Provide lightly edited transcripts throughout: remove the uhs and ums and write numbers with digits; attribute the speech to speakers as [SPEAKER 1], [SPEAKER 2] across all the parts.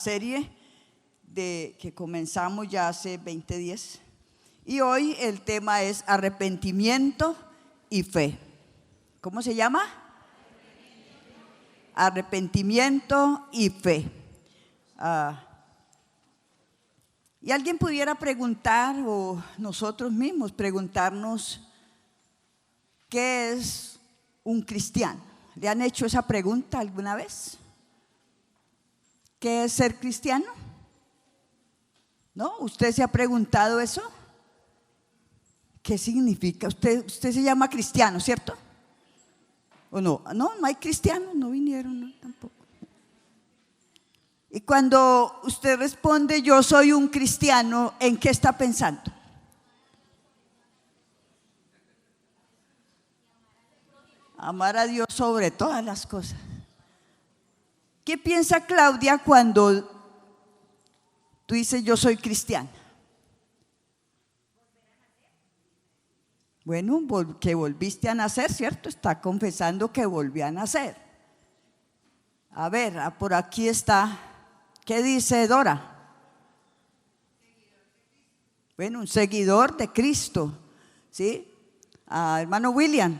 [SPEAKER 1] serie que comenzamos ya hace 20 días, y hoy el tema es arrepentimiento y fe. ¿Cómo se llama? Arrepentimiento y fe. Y alguien pudiera preguntar, o nosotros mismos preguntarnos, ¿qué es un cristiano? ¿Le han hecho esa pregunta alguna vez? ¿Qué es ser cristiano? ¿No? ¿Usted se ha preguntado eso? ¿Qué significa? Usted se llama cristiano, ¿cierto? ¿O no? No hay cristianos, no vinieron, no, tampoco. Y cuando usted responde, yo soy un cristiano, ¿en qué está pensando? Amar a Dios sobre todas las cosas. ¿Qué piensa Claudia cuando tú dices yo soy cristiana? Bueno, que volviste a nacer, ¿cierto? Está confesando que volvió a nacer. A ver, por aquí está. ¿Qué dice Dora? Bueno, un seguidor de Cristo, ¿sí? Hermano William.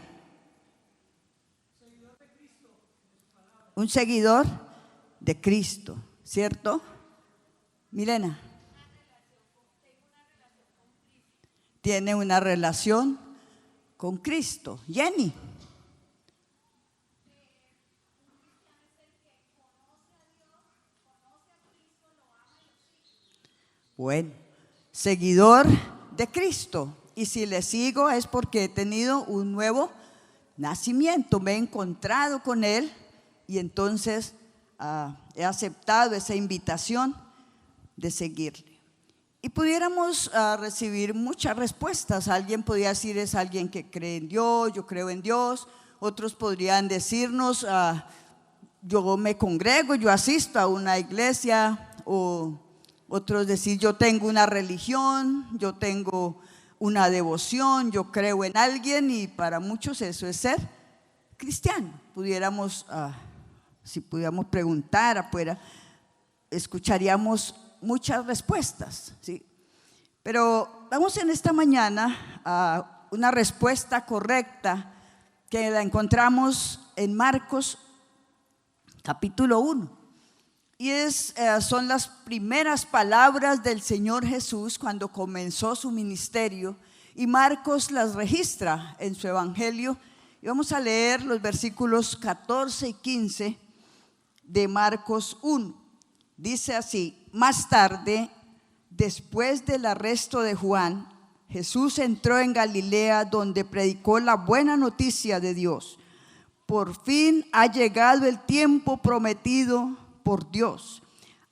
[SPEAKER 1] Un seguidor de Cristo, ¿cierto? Milena. Tiene una relación con Cristo. Jenny. Bueno, seguidor de Cristo. Y si le sigo es porque he tenido un nuevo nacimiento, me he encontrado con Él y entonces he aceptado esa invitación de seguirle. Y pudiéramos recibir muchas respuestas. Alguien podría decir, es alguien que cree en Dios, yo creo en Dios. Otros podrían decirnos, yo me congrego, yo asisto a una iglesia. O otros decir, yo tengo una religión, yo tengo una devoción, yo creo en alguien. Y para muchos eso es ser cristiano. Si pudiéramos preguntar afuera, escucharíamos muchas respuestas, ¿sí? Pero vamos en esta mañana a una respuesta correcta que la encontramos en Marcos capítulo 1. Y son las primeras palabras del Señor Jesús cuando comenzó su ministerio, y Marcos las registra en su evangelio. Y vamos a leer los versículos 14 y 15 de Marcos 1. Dice así: más tarde, después del arresto de Juan, Jesús entró en Galilea, donde predicó la buena noticia de Dios. Por fin ha llegado el tiempo prometido por Dios,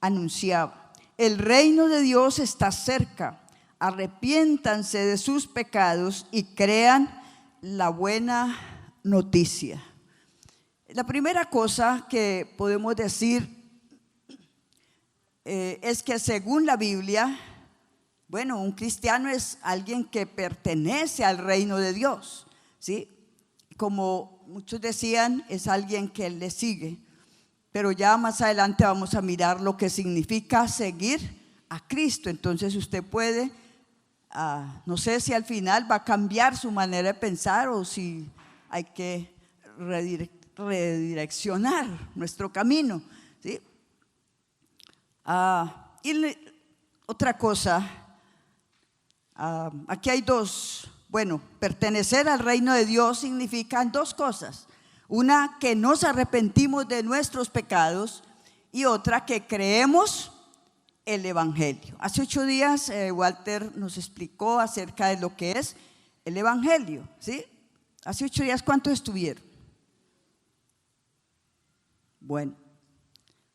[SPEAKER 1] anunciaba. El reino de Dios está cerca. Arrepiéntanse de sus pecados y crean la buena noticia. La primera cosa que podemos decir es que según la Biblia, bueno, un cristiano es alguien que pertenece al reino de Dios, ¿sí? Como muchos decían, es alguien que le sigue. Pero ya más adelante vamos a mirar lo que significa seguir a Cristo. Entonces usted puede, no sé si al final va a cambiar su manera de pensar o si hay que redireccionar nuestro camino, ¿sí? Y otra cosa, aquí hay dos. Bueno, pertenecer al reino de Dios significan dos cosas. Una, que nos arrepentimos de nuestros pecados, y otra, que creemos el evangelio. Hace 8 días Walter nos explicó acerca de lo que es el evangelio, ¿sí? Hace 8 días, ¿cuántos estuvieron? Bueno,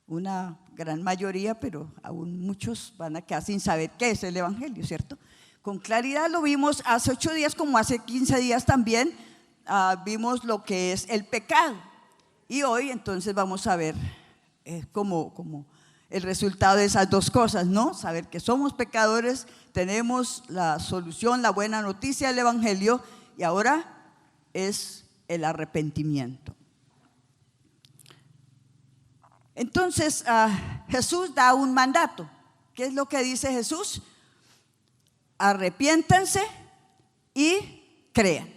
[SPEAKER 1] una gran mayoría, pero aún muchos van a quedar sin saber qué es el evangelio, ¿cierto? Con claridad lo vimos hace 8 días, como hace 15 días también. Vimos lo que es el pecado, y hoy entonces vamos a ver como el resultado de esas dos cosas, ¿no? Saber que somos pecadores, tenemos la solución, la buena noticia del evangelio, y ahora es el arrepentimiento. Entonces Jesús da un mandato. ¿Qué es lo que dice Jesús? Arrepiéntanse y crean.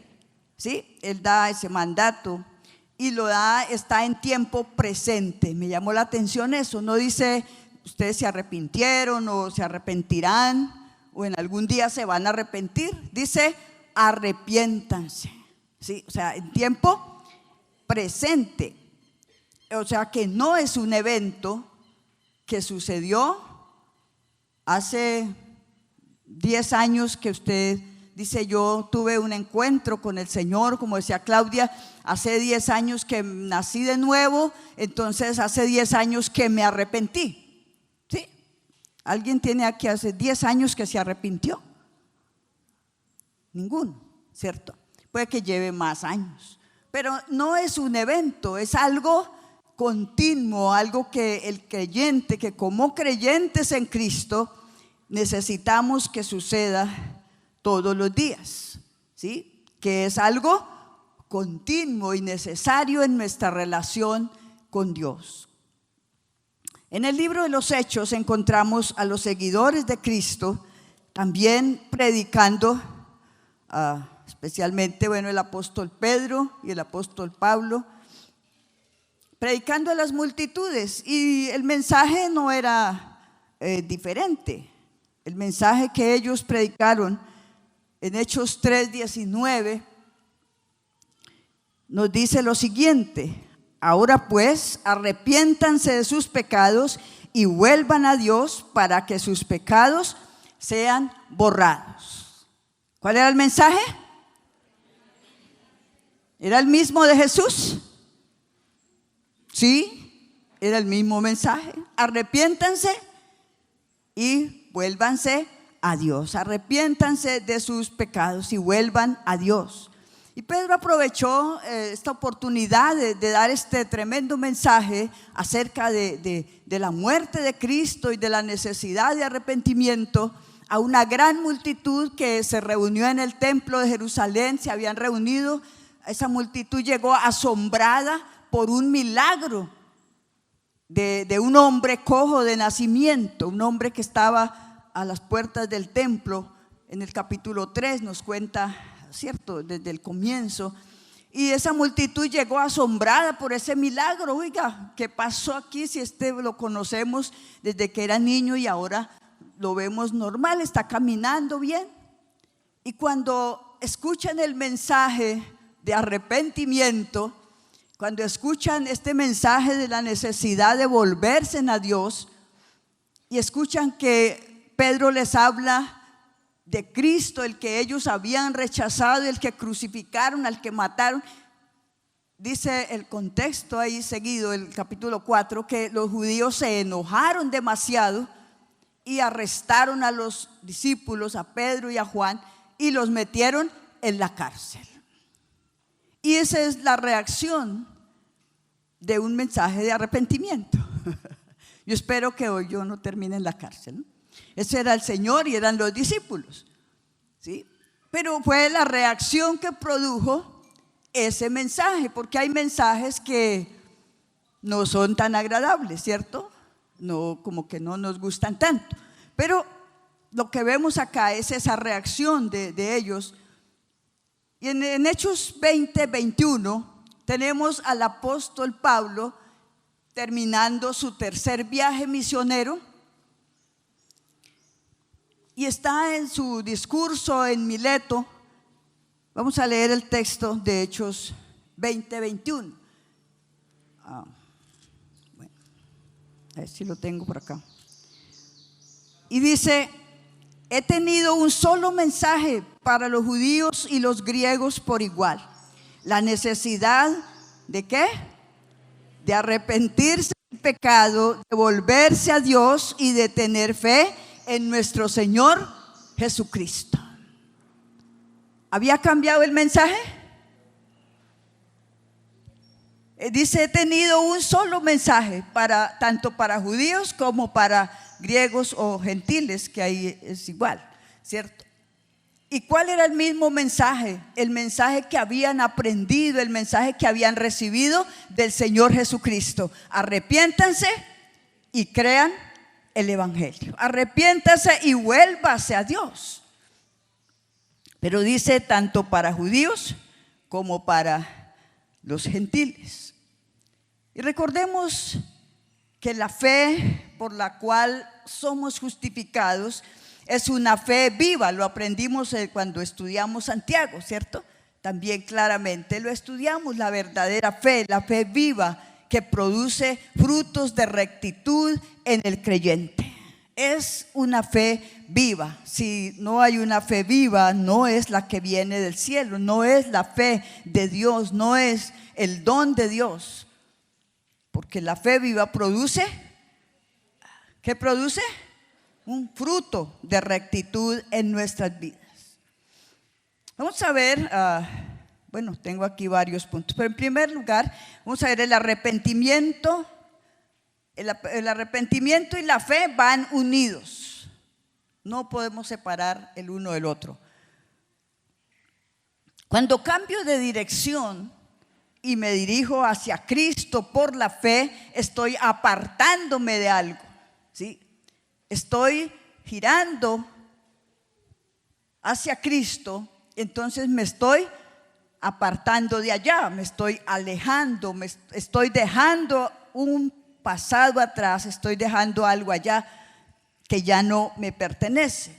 [SPEAKER 1] ¿Sí? Él da ese mandato y lo da, está en tiempo presente. Me llamó la atención eso. No dice ustedes se arrepintieron o se arrepentirán o en algún día se van a arrepentir. Dice arrepiéntanse. ¿Sí? O sea, en tiempo presente. O sea que no es un evento que sucedió hace 10 años que usted dice: yo tuve un encuentro con el Señor, como decía Claudia, hace 10 años que nací de nuevo, entonces hace 10 años que me arrepentí. ¿Sí? ¿Alguien tiene aquí hace 10 años que se arrepintió? Ninguno, ¿cierto? Puede que lleve más años, pero no es un evento, es algo continuo, algo que el creyente, que como creyentes en Cristo necesitamos que suceda todos los días, ¿sí? Que es algo continuo y necesario en nuestra relación con Dios. En el libro de los Hechos encontramos a los seguidores de Cristo también predicando, especialmente, el apóstol Pedro y el apóstol Pablo, predicando a las multitudes, y el mensaje no era diferente. El mensaje que ellos predicaron en Hechos 3:19 nos dice lo siguiente: ahora pues arrepiéntanse de sus pecados y vuelvan a Dios para que sus pecados sean borrados. ¿Cuál era el mensaje? ¿Era el mismo de Jesús? Sí, era el mismo mensaje. Arrepiéntanse y vuélvanse a Dios. Arrepiéntanse de sus pecados y vuelvan a Dios. Y Pedro aprovechó esta oportunidad de dar este tremendo mensaje acerca de la muerte de Cristo y de la necesidad de arrepentimiento a una gran multitud que se reunió en el templo de Jerusalén. Se habían reunido. Esa multitud llegó asombrada por un milagro de un hombre cojo de nacimiento, un hombre que estaba a las puertas del templo. En el capítulo 3 nos cuenta, ¿cierto?, desde el comienzo. Y esa multitud llegó asombrada por ese milagro. Oiga, ¿qué pasó aquí? Si lo conocemos desde que era niño y ahora lo vemos normal, está caminando bien. Y cuando escuchan el mensaje de arrepentimiento, cuando escuchan este mensaje de la necesidad de volverse a Dios y escuchan que Pedro les habla de Cristo, el que ellos habían rechazado, el que crucificaron, al que mataron, dice el contexto ahí seguido, el capítulo 4, que los judíos se enojaron demasiado y arrestaron a los discípulos, a Pedro y a Juan, y los metieron en la cárcel. Y esa es la reacción de un mensaje de arrepentimiento. Yo espero que hoy yo no termine en la cárcel, ¿no? Ese era el Señor y eran los discípulos, ¿sí? Pero fue la reacción que produjo ese mensaje, porque hay mensajes que no son tan agradables, ¿cierto? No, como que no nos gustan tanto. Pero lo que vemos acá es esa reacción de ellos. Y en Hechos 20:21 tenemos al apóstol Pablo terminando su tercer viaje misionero y está en su discurso en Mileto. Vamos a leer el texto de Hechos 20:21. Bueno, a ver si lo tengo por acá. Y dice: he tenido un solo mensaje para los judíos y los griegos por igual. La necesidad ¿de qué? De arrepentirse del pecado, de volverse a Dios y de tener fe en nuestro Señor Jesucristo. ¿Había cambiado el mensaje? Dice: he tenido un solo mensaje tanto para judíos como para griegos o gentiles, que ahí es igual, ¿cierto? ¿Y cuál era el mismo mensaje? El mensaje que habían aprendido, el mensaje que habían recibido del Señor Jesucristo. Arrepiéntanse y crean el evangelio. Arrepiéntase y vuélvase a Dios. Pero dice tanto para judíos como para los gentiles. Y recordemos que la fe por la cual somos justificados es una fe viva. Lo aprendimos cuando estudiamos Santiago, ¿cierto? También claramente lo estudiamos, la verdadera fe, la fe viva que produce frutos de rectitud en el creyente. Es una fe viva. Si no hay una fe viva, no es la que viene del cielo, no es la fe de Dios, no es el don de Dios. Porque la fe viva produce, ¿qué produce? Un fruto de rectitud en nuestras vidas. Vamos a ver, bueno, tengo aquí varios puntos, pero en primer lugar vamos a ver el arrepentimiento. El arrepentimiento y la fe van unidos. No podemos separar el uno del otro. Cuando cambio de dirección y me dirijo hacia Cristo por la fe, estoy apartándome de algo, ¿sí? Estoy girando hacia Cristo, entonces me estoy apartando de allá, me estoy alejando, me estoy dejando un pasado atrás, estoy dejando algo allá que ya no me pertenece.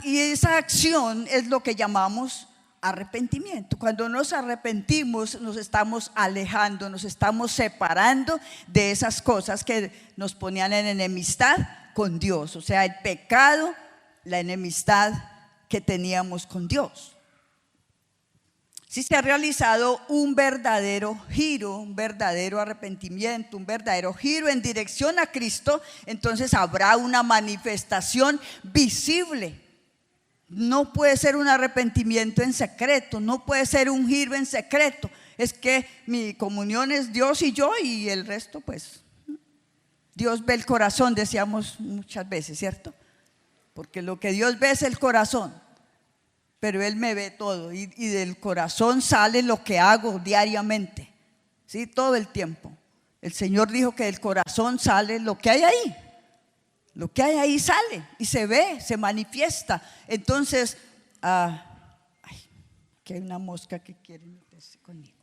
[SPEAKER 1] Y esa acción es lo que llamamos arrepentimiento. Cuando nos arrepentimos, nos estamos alejando, nos estamos separando de esas cosas que nos ponían en enemistad con Dios. O sea, el pecado, la enemistad que teníamos con Dios. Si se ha realizado un verdadero giro, un verdadero arrepentimiento, un verdadero giro en dirección a Cristo, entonces habrá una manifestación visible. No puede ser un arrepentimiento en secreto, no puede ser un giro en secreto. Es que mi comunión es Dios y yo, y el resto pues Dios ve el corazón, decíamos muchas veces, ¿cierto? Porque lo que Dios ve es el corazón, pero Él me ve todo, y del corazón sale lo que hago diariamente, ¿sí? Todo el tiempo. El Señor dijo que del corazón sale lo que hay ahí. Lo que hay ahí sale y se ve, se manifiesta. Entonces, aquí hay una mosca que quiere meterse conmigo.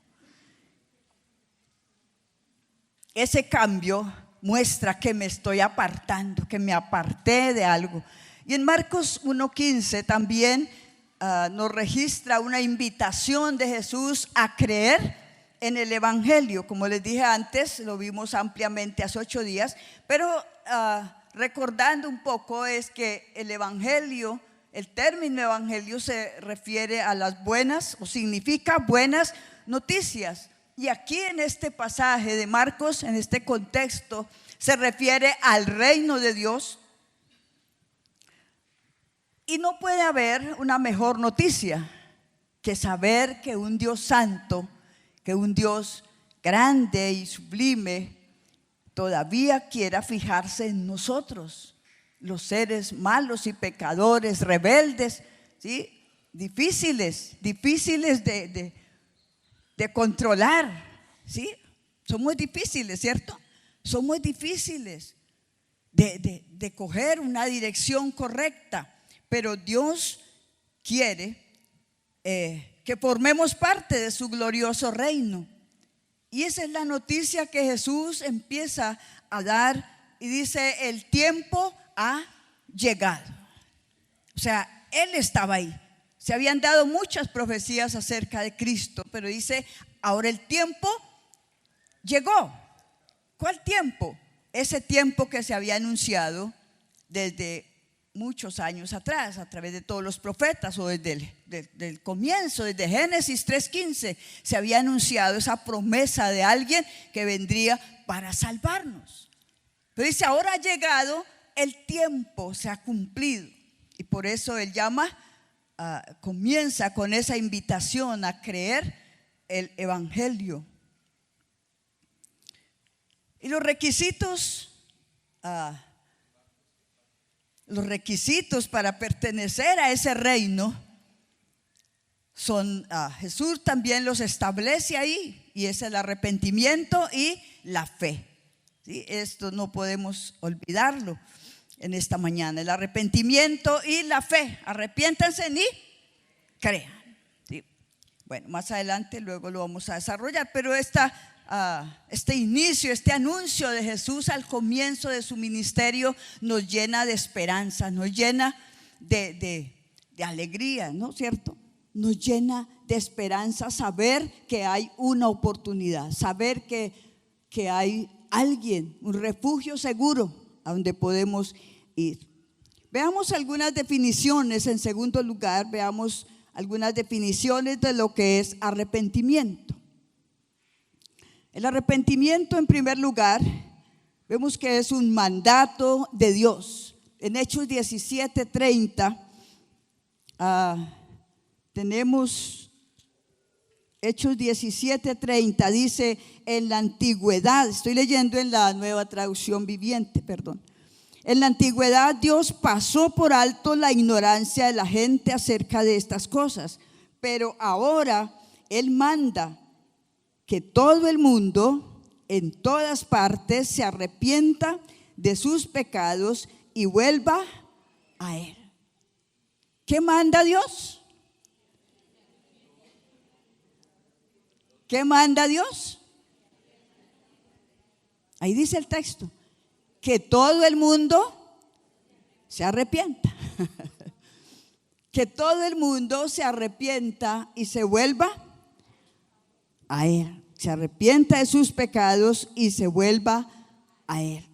[SPEAKER 1] Ese cambio muestra que me estoy apartando, que me aparté de algo. Y en Marcos 1:15 también nos registra una invitación de Jesús a creer en el evangelio. Como les dije antes, lo vimos ampliamente hace 8 días, pero recordando un poco, es que el evangelio, el término evangelio se refiere a las buenas, o significa buenas noticias. Y aquí en este pasaje de Marcos, en este contexto, se refiere al reino de Dios. Y no puede haber una mejor noticia que saber que un Dios santo, que un Dios grande y sublime, todavía quiera fijarse en nosotros, los seres malos y pecadores, rebeldes, ¿sí? Difíciles de controlar, ¿sí? Somos difíciles, ¿cierto? Somos difíciles de coger una dirección correcta, pero Dios quiere que formemos parte de su glorioso reino. Y esa es la noticia que Jesús empieza a dar y dice: el tiempo ha llegado. O sea, Él estaba ahí. Se habían dado muchas profecías acerca de Cristo, pero dice: ahora el tiempo llegó. ¿Cuál tiempo? Ese tiempo que se había anunciado desde muchos años atrás, a través de todos los profetas, o desde el comienzo, desde Génesis 3:15, se había anunciado esa promesa de alguien que vendría para salvarnos. Pero dice: ahora ha llegado el tiempo, se ha cumplido. Y por eso Él comienza con esa invitación a creer el evangelio. Y los requisitos para pertenecer a ese reino son, Jesús también los establece ahí Y es el arrepentimiento y la fe. ¿Sí? Esto no podemos olvidarlo en esta mañana. El arrepentimiento y la fe. Arrepiéntanse y crean. ¿Sí? Bueno, más adelante luego lo vamos a desarrollar, pero este inicio, este anuncio de Jesús al comienzo de su ministerio nos llena de esperanza, nos llena de alegría, ¿no es cierto? Nos llena de esperanza saber que hay una oportunidad, saber que hay alguien, un refugio seguro a donde podemos ir. Veamos algunas definiciones. En segundo lugar, veamos algunas definiciones de lo que es arrepentimiento. El arrepentimiento, en primer lugar, vemos que es un mandato de Dios. En Hechos 17:30 tenemos Hechos 17:30, dice: en la antigüedad, estoy leyendo en la Nueva Traducción Viviente, perdón. En la antigüedad Dios pasó por alto la ignorancia de la gente acerca de estas cosas, pero ahora Él manda que todo el mundo en todas partes se arrepienta de sus pecados y vuelva a Él. ¿Qué manda Dios? ¿Qué manda Dios? Ahí dice el texto, que todo el mundo se arrepienta. Que todo el mundo se arrepienta y se vuelva a Él. Se arrepienta de sus pecados y se vuelva a Él.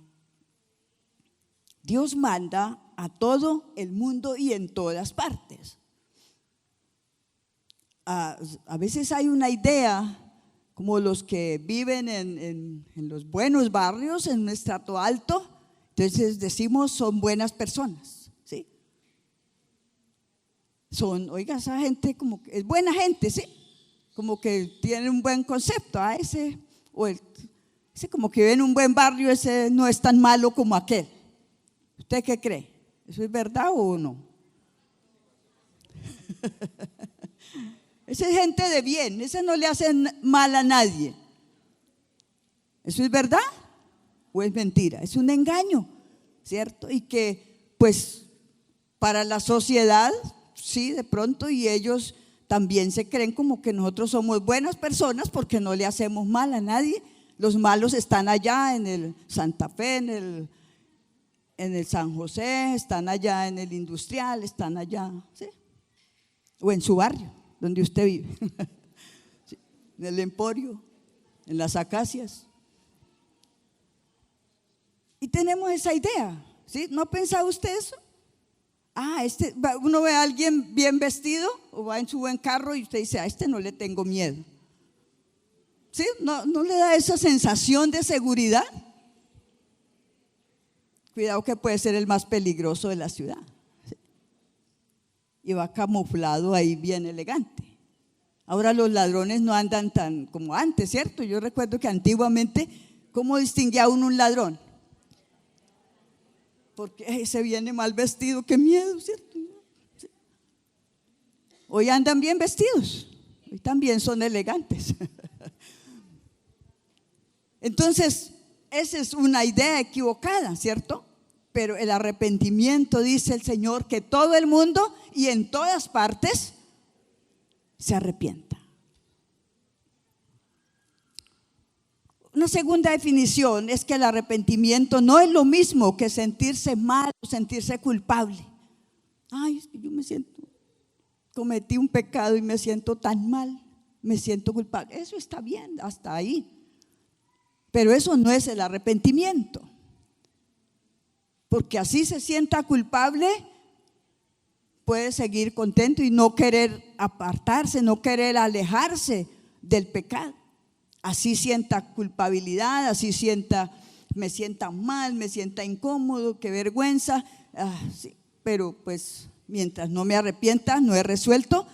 [SPEAKER 1] Dios manda a todo el mundo y en todas partes. A veces hay una idea, como los que viven en los buenos barrios, en un estrato alto, entonces decimos son buenas personas, ¿sí? Oiga, esa gente como que es buena gente, ¿sí? Como que tiene un buen concepto, ese como que vive en un buen barrio, ese no es tan malo como aquel. ¿Usted qué cree? ¿Eso es verdad o no? Esa es gente de bien, ese no le hace mal a nadie. ¿Eso es verdad o es mentira? Es un engaño, ¿cierto? Y que pues para la sociedad, sí, de pronto, y ellos también se creen como que nosotros somos buenas personas porque no le hacemos mal a nadie. Los malos están allá en el Santa Fe, en el San José, están allá en el Industrial, están allá, ¿sí? O en su barrio, donde usted vive. ¿Sí? En el Emporio, en las Acacias. Y tenemos esa idea, ¿sí? ¿No ha pensado usted eso? Uno ve a alguien bien vestido o va en su buen carro y usted dice: a este no le tengo miedo. ¿Sí? ¿No le da esa sensación de seguridad? Cuidado que puede ser el más peligroso de la ciudad, ¿sí? Y va camuflado ahí bien elegante. Ahora los ladrones no andan tan como antes, ¿cierto? Yo recuerdo que antiguamente, ¿cómo distinguía uno un ladrón? Porque se viene mal vestido, qué miedo, ¿cierto? ¿Sí? Hoy andan bien vestidos, hoy también son elegantes. Entonces, esa es una idea equivocada, ¿cierto? Pero el arrepentimiento, dice el Señor, que todo el mundo y en todas partes se arrepienta. Una segunda definición es que el arrepentimiento no es lo mismo que sentirse mal o sentirse culpable. Ay, es que yo cometí un pecado y me siento tan mal, me siento culpable. Eso está bien, hasta ahí. Pero eso no es el arrepentimiento. Porque así se sienta culpable, puede seguir contento y no querer apartarse, no querer alejarse del pecado. Así sienta culpabilidad, así me sienta mal, me sienta incómodo, qué vergüenza. Sí, pero pues mientras no me arrepienta, no he resuelto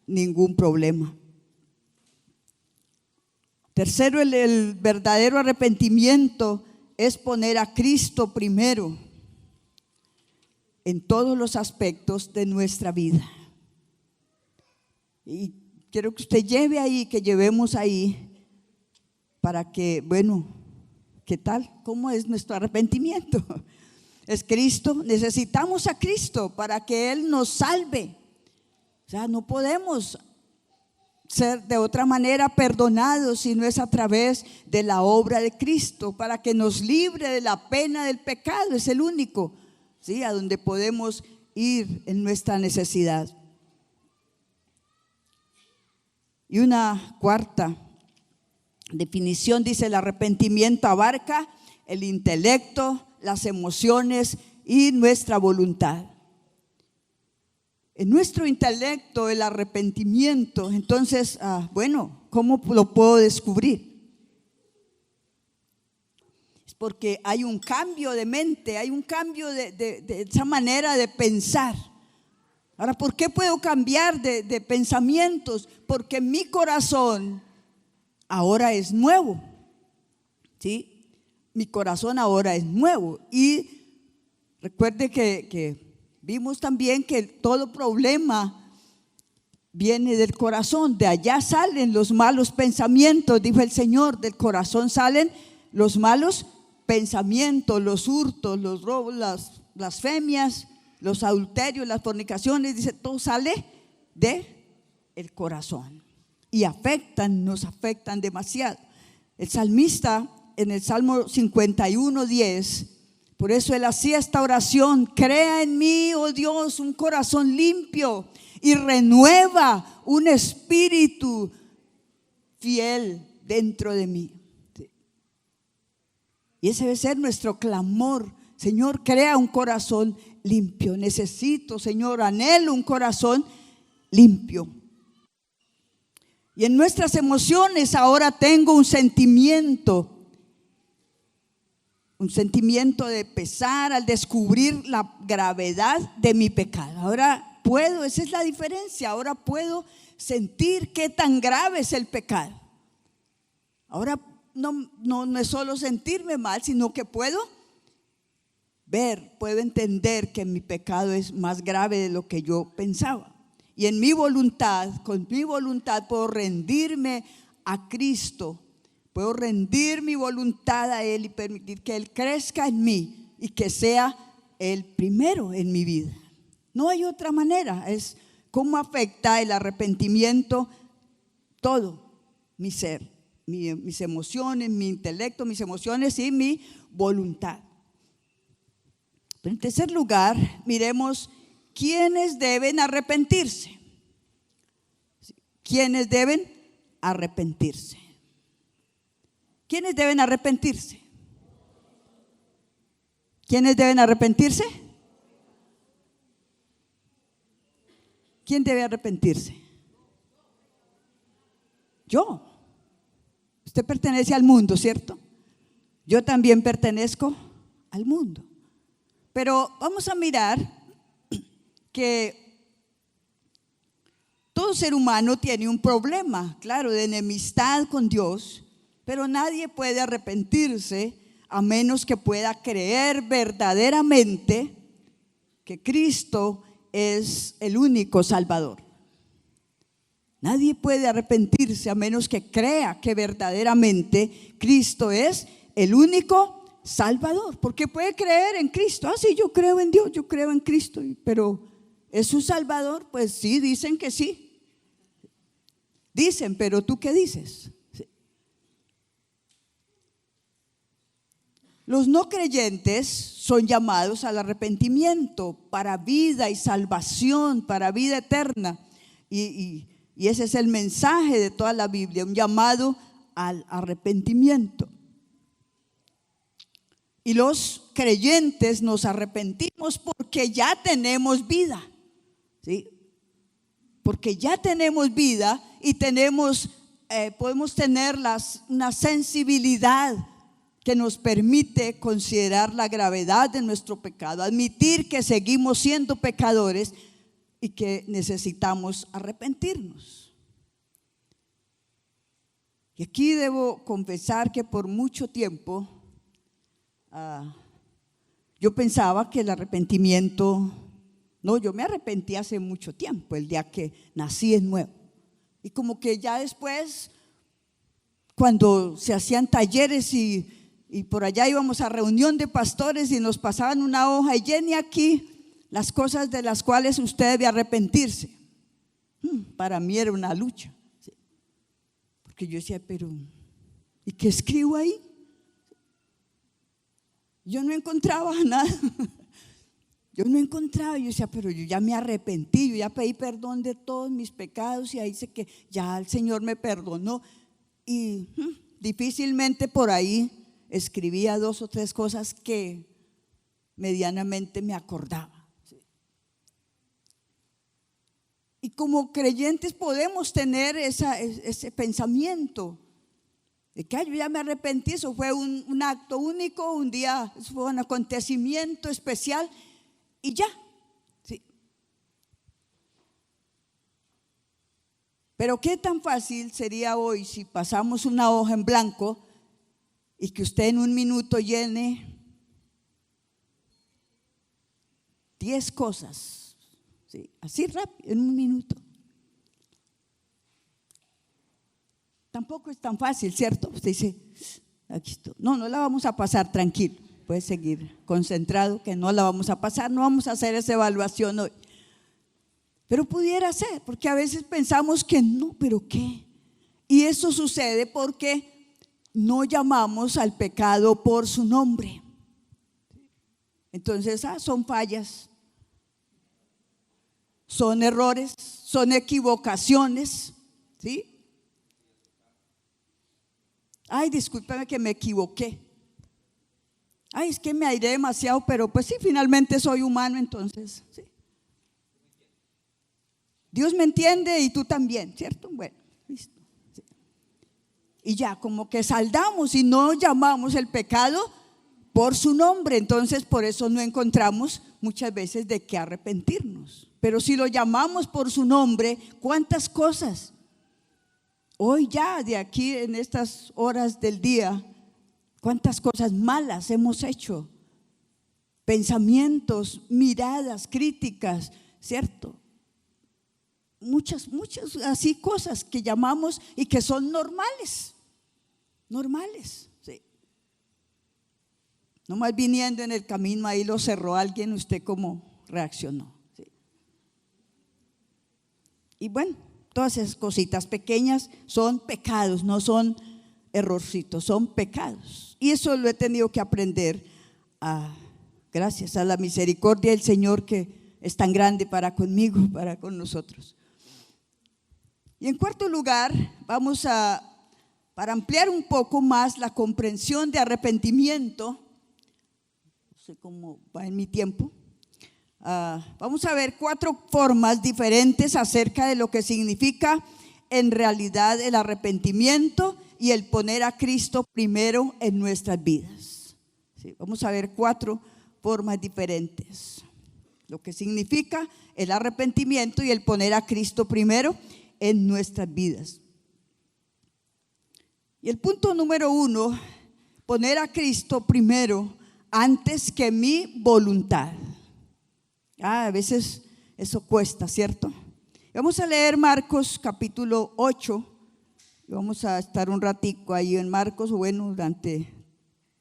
[SPEAKER 1] ningún problema. Tercero, el verdadero arrepentimiento es poner a Cristo primero en todos los aspectos de nuestra vida. Y quiero que usted llevemos ahí para que, bueno, ¿qué tal? ¿Cómo es nuestro arrepentimiento? Es Cristo, necesitamos a Cristo para que Él nos salve. O sea, no podemos ser de otra manera perdonados si no es a través de la obra de Cristo, para que nos libre de la pena del pecado. Es el único, ¿sí?, a donde podemos ir en nuestra necesidad. Y una cuarta definición dice: el arrepentimiento abarca el intelecto, las emociones y nuestra voluntad. En nuestro intelecto el arrepentimiento, entonces, bueno, ¿cómo lo puedo descubrir? Es porque hay un cambio de mente, hay un cambio de esa manera de pensar. Ahora, ¿por qué puedo cambiar de pensamientos? Porque mi corazón ahora es nuevo, ¿sí? Mi corazón ahora es nuevo. Y recuerde que vimos también que todo problema viene del corazón. De allá salen los malos pensamientos, dijo el Señor. Del corazón salen los malos pensamientos, los hurtos, los robos, las blasfemias, los adulterios, las fornicaciones. Dice, todo sale del corazón y nos afectan demasiado. El salmista en el Salmo 51:10, por eso él hacía esta oración: crea en mí, oh Dios, un corazón limpio y renueva un espíritu fiel dentro de mí. Y ese debe ser nuestro clamor: Señor, crea un corazón limpio. Necesito, Señor, anhelo un corazón limpio. Y en nuestras emociones ahora tengo un sentimiento de pesar al descubrir la gravedad de mi pecado. Ahora puedo, esa es la diferencia, ahora puedo sentir qué tan grave es el pecado. Ahora no es solo sentirme mal, sino que puedo entender que mi pecado es más grave de lo que yo pensaba. Y en mi voluntad, con mi voluntad puedo rendirme a Cristo. Puedo rendir mi voluntad a Él y permitir que Él crezca en mí y que sea el primero en mi vida. No hay otra manera. Es cómo afecta el arrepentimiento todo mi ser, mis emociones, mi intelecto, mis emociones y mi voluntad. En tercer lugar, miremos quiénes deben arrepentirse. ¿Quiénes deben arrepentirse? ¿Quiénes deben arrepentirse? ¿Quiénes deben arrepentirse? ¿Quién debe arrepentirse? Yo. Usted pertenece al mundo, ¿cierto? Yo también pertenezco al mundo. Pero vamos a mirar que todo ser humano tiene un problema, claro, de enemistad con Dios, pero nadie puede arrepentirse a menos que pueda creer verdaderamente que Cristo es el único Salvador. Nadie puede arrepentirse a menos que crea que verdaderamente Cristo es el único Salvador. Porque puede creer en Cristo. Sí, yo creo en Dios, yo creo en Cristo, pero ¿es su Salvador? Pues sí, dicen que sí. Dicen, pero ¿tú qué dices? Sí. Los no creyentes son llamados al arrepentimiento para vida y salvación, para vida eterna. Y ese es el mensaje de toda la Biblia, un llamado al arrepentimiento. Y los creyentes nos arrepentimos porque ya tenemos vida, ¿sí? Porque ya tenemos vida y podemos tener una sensibilidad que nos permite considerar la gravedad de nuestro pecado, admitir que seguimos siendo pecadores y que necesitamos arrepentirnos. Y aquí debo confesar que por mucho tiempo yo pensaba que el arrepentimiento, yo me arrepentí hace mucho tiempo, el día que nací de nuevo. Y como que ya después, cuando se hacían talleres y por allá íbamos a reunión de pastores y nos pasaban una hoja y llene aquí las cosas de las cuales usted debe arrepentirse. Para mí era una lucha, ¿sí? Porque yo decía, pero ¿y qué escribo ahí? Yo no encontraba nada. Yo no encontraba, yo decía, pero yo ya me arrepentí, yo ya pedí perdón de todos mis pecados y ahí dice que ya el Señor me perdonó. Y difícilmente por ahí escribía 2 o 3 cosas que medianamente me acordaba. ¿Sí? Y como creyentes podemos tener ese pensamiento de que yo ya me arrepentí, eso fue un acto único, un día, eso fue un acontecimiento especial y ya. ¿Sí? Pero qué tan fácil sería hoy si pasamos una hoja en blanco y que usted en un minuto llene 10 cosas, ¿sí? Así rápido, en un minuto. Tampoco es tan fácil, ¿cierto? Usted dice, aquí estoy. No la vamos a pasar, tranquilo. Puede seguir concentrado que no la vamos a pasar, no vamos a hacer esa evaluación hoy. Pero pudiera ser, porque a veces pensamos que no, pero ¿qué? Y eso sucede porque no llamamos al pecado por su nombre. Entonces, son fallas, son errores, son equivocaciones, ¿sí? Ay, discúlpeme que me equivoqué. Ay, es que me airé demasiado, pero pues sí, finalmente soy humano, entonces, ¿sí? Dios me entiende y tú también, ¿cierto? Bueno, listo. Sí. Y ya, como que saldamos y no llamamos el pecado por su nombre, entonces por eso no encontramos muchas veces de qué arrepentirnos. Pero si lo llamamos por su nombre, ¿cuántas cosas? Hoy ya, de aquí en estas horas del día, ¿cuántas cosas malas hemos hecho? Pensamientos, miradas, críticas, ¿cierto? Muchas así cosas que llamamos y que son normales, ¿sí? Nomás viniendo en el camino ahí lo cerró alguien, ¿usted cómo reaccionó? ¿Sí? Y bueno, todas esas cositas pequeñas son pecados, no son errorcitos, son pecados. Y eso lo he tenido que aprender gracias a la misericordia del Señor que es tan grande para conmigo, para con nosotros. Y en cuarto lugar, vamos para ampliar un poco más la comprensión de arrepentimiento, no sé cómo va en mi tiempo, vamos a ver 4 formas diferentes acerca de lo que significa en realidad el arrepentimiento y el poner a Cristo primero en nuestras vidas. Sí, vamos a ver 4 formas diferentes, lo que significa el arrepentimiento y el poner a Cristo primero en nuestras vidas. Y el punto número 1, poner a Cristo primero antes que mi voluntad. A veces eso cuesta, ¿cierto? Vamos a leer Marcos capítulo 8 y vamos a estar un ratico ahí en Marcos. Bueno, durante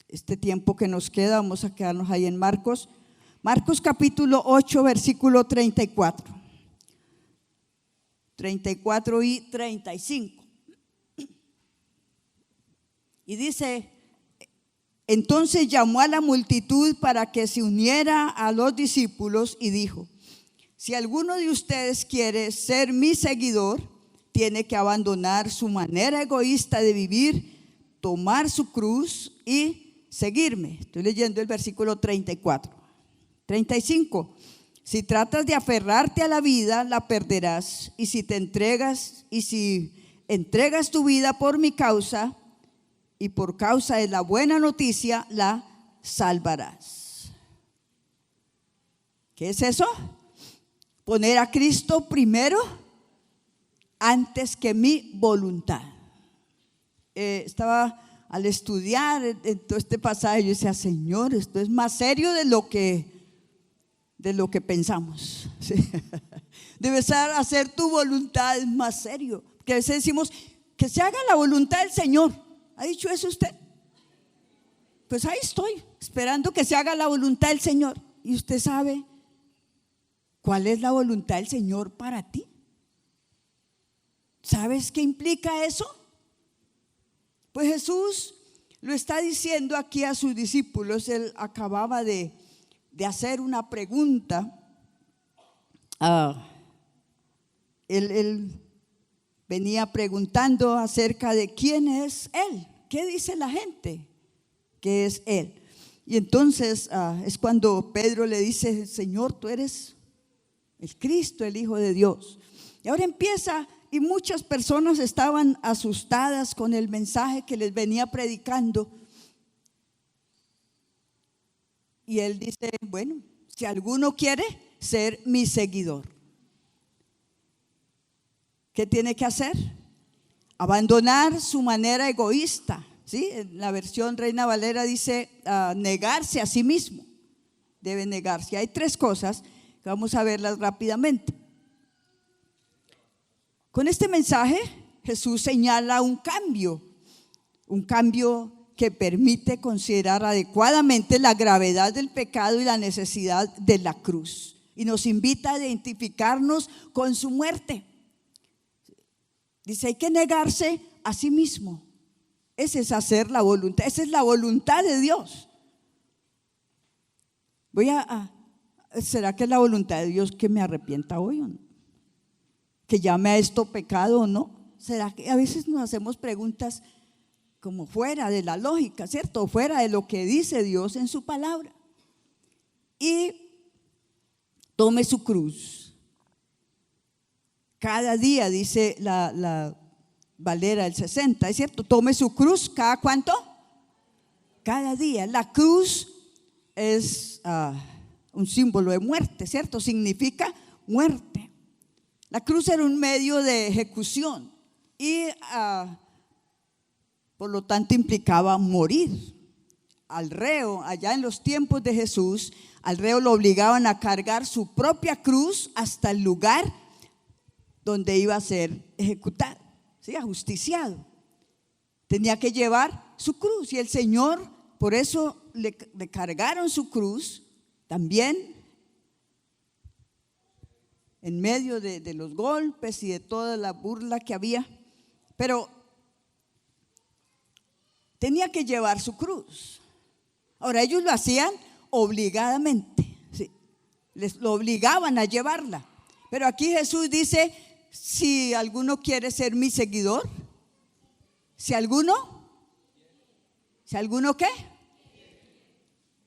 [SPEAKER 1] este tiempo que nos queda vamos a quedarnos ahí en Marcos capítulo 8 versículo 34 y 35. Y dice: entonces llamó a la multitud para que se uniera a los discípulos y dijo: si alguno de ustedes quiere ser mi seguidor, tiene que abandonar su manera egoísta de vivir, tomar su cruz y seguirme. Estoy leyendo el versículo 34. 35. Si tratas de aferrarte a la vida, la perderás, y si entregas tu vida por mi causa y por causa de la buena noticia, la salvarás. ¿Qué es eso? Poner a Cristo primero antes que mi voluntad. Estaba al estudiar en todo este pasaje, yo decía: Señor, esto es más serio de lo que pensamos. ¿Sí? Debe ser hacer tu voluntad, es más serio, porque a veces decimos que se haga la voluntad del Señor, ¿Ha dicho eso usted? Pues ahí estoy, esperando que se haga la voluntad del Señor. ¿Y usted sabe cuál es la voluntad del Señor para ti? ¿Sabes qué implica eso? Pues Jesús lo está diciendo aquí a sus discípulos. Él acababa de hacer una pregunta. Él venía preguntando acerca de quién es Él. ¿Qué dice la gente que es Él? Y entonces es cuando Pedro le dice: Señor, tú eres el Cristo, el Hijo de Dios. Y ahora empieza, y muchas personas estaban asustadas con el mensaje que les venía predicando. Y él dice: bueno, si alguno quiere ser mi seguidor, ¿qué tiene que hacer? Abandonar su manera egoísta. ¿Sí? En la versión Reina Valera dice negarse a sí mismo. Debe negarse. Hay 3 cosas que vamos a verlas rápidamente. Con este mensaje Jesús señala un cambio que permite considerar adecuadamente la gravedad del pecado y la necesidad de la cruz, y nos invita a identificarnos con su muerte. Dice: hay que negarse a sí mismo. Ese es hacer la voluntad, esa es la voluntad de Dios. ¿Será que es la voluntad de Dios que me arrepienta hoy o no? ¿Que llame a esto pecado o no? ¿Será que a veces nos hacemos preguntas como fuera de la lógica, ¿cierto? Fuera de lo que dice Dios en su palabra. Y tome su cruz. Cada día, dice la Valera del 60, ¿es cierto? Tome su cruz. ¿Cada cuánto? Cada día. La cruz es un símbolo de muerte, ¿cierto? Significa muerte. La cruz era un medio de ejecución y por lo tanto implicaba morir. Al reo, allá en los tiempos de Jesús, al reo lo obligaban a cargar su propia cruz hasta el lugar donde iba a ser ejecutado, ¿sí? Ajusticiado. Tenía que llevar su cruz, y el Señor, por eso le cargaron su cruz también, en medio de los golpes y de toda la burla que había. Pero tenía que llevar su cruz. Ahora, ellos lo hacían obligadamente, ¿sí? Lo obligaban a llevarla. Pero aquí Jesús dice: si alguno quiere ser mi seguidor, si alguno ¿qué?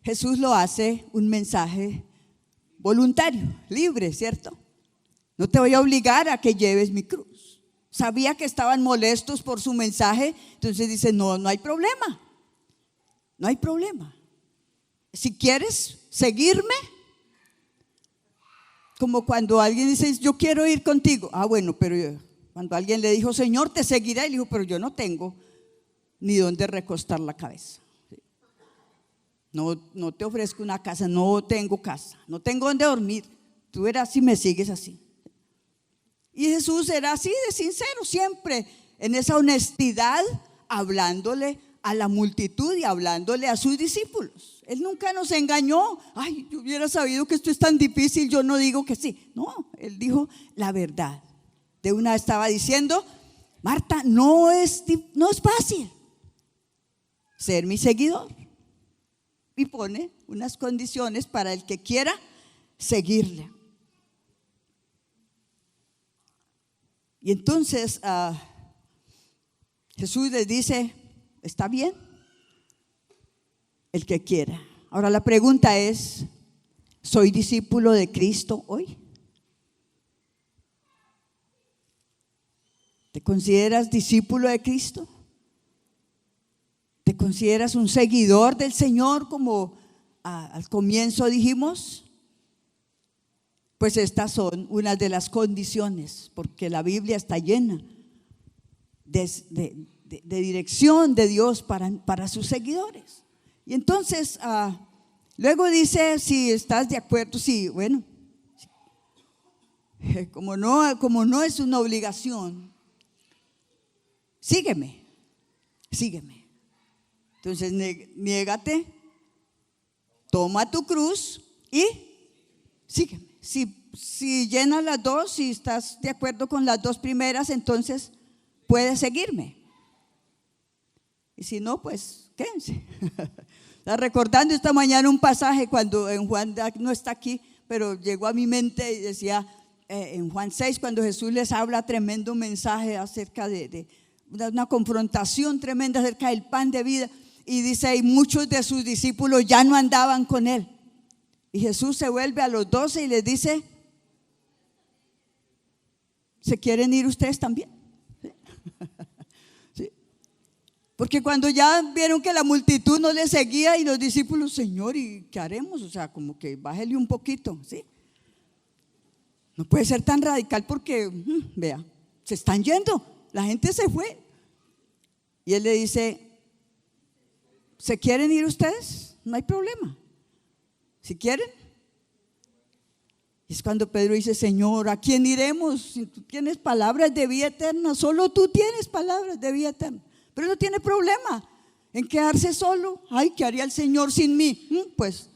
[SPEAKER 1] Jesús lo hace un mensaje voluntario, libre, ¿cierto? No te voy a obligar a que lleves mi cruz. Sabía que estaban molestos por su mensaje, entonces dice: no hay problema. No hay problema. Si quieres seguirme, como cuando alguien dice: yo quiero ir contigo. Bueno, pero cuando alguien le dijo: Señor, te seguiré, él dijo: pero yo no tengo ni dónde recostar la cabeza. No te ofrezco una casa, no tengo casa, no tengo dónde dormir. Tú verás si me sigues así. Y Jesús era así de sincero, siempre en esa honestidad, hablándole a la multitud y hablándole a sus discípulos. Él nunca nos engañó: ay, yo hubiera sabido que esto es tan difícil, yo no digo que sí. No, él dijo la verdad. De una estaba diciendo: Marta, no es fácil ser mi seguidor. Y pone unas condiciones para el que quiera seguirle. Y entonces Jesús les dice: está bien, el que quiera. Ahora la pregunta es: ¿soy discípulo de Cristo hoy? ¿Te consideras discípulo de Cristo? ¿Te consideras un seguidor del Señor, como al comienzo dijimos? Pues estas son unas de las condiciones, porque la Biblia está llena de dirección de Dios para sus seguidores. Y entonces luego dice: si estás de acuerdo, sí, bueno, como no es una obligación, sígueme. Entonces, niégate, toma tu cruz y sígueme. Si llenas las dos, si estás de acuerdo con las dos primeras, entonces puedes seguirme. Y si no, pues quédense. Está recordando esta mañana un pasaje cuando en Juan no está aquí, pero llegó a mi mente y decía en Juan 6, cuando Jesús les habla tremendo mensaje acerca de una confrontación tremenda acerca del pan de vida, y dice, y muchos de sus discípulos ya no andaban con él. Y Jesús se vuelve a los 12 y les dice, ¿se quieren ir ustedes también? ¿Sí? Porque cuando ya vieron que la multitud no le seguía y los discípulos, Señor, ¿y qué haremos? O sea, como que bájele un poquito, ¿sí? No puede ser tan radical porque, vea, se están yendo, la gente se fue. Y él le dice, ¿se quieren ir ustedes? No hay problema. Si quieren. Es cuando Pedro dice, Señor, ¿a quién iremos? Si tú tienes palabras de vida eterna, solo tú tienes palabras de vida eterna. Pero no tiene problema en quedarse solo. Ay, ¿qué haría el Señor sin mí? Pues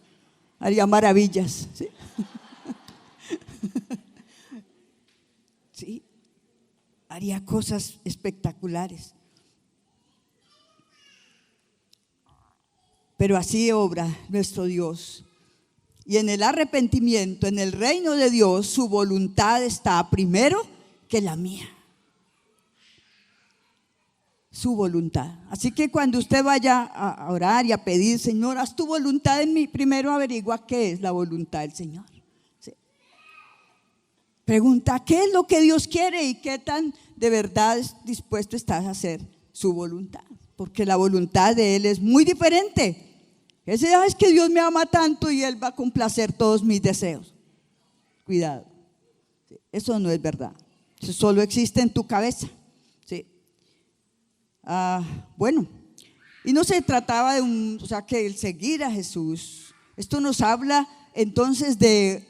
[SPEAKER 1] haría maravillas, ¿sí? Sí, haría cosas espectaculares. Pero así obra nuestro Dios. Y en el arrepentimiento, en el reino de Dios, su voluntad está primero que la mía. Su voluntad. Así que cuando usted vaya a orar y a pedir, Señor, haz tu voluntad en mí, primero averigua qué es la voluntad del Señor. ¿Sí? Pregunta, ¿qué es lo que Dios quiere y qué tan de verdad dispuesto estás a hacer su voluntad? Porque la voluntad de Él es muy diferente. Ese es que Dios me ama tanto y Él va a complacer todos mis deseos. Cuidado, eso no es verdad. Eso solo existe en tu cabeza. ¿Sí? Bueno, y no se trataba de que el seguir a Jesús. Esto nos habla entonces dice,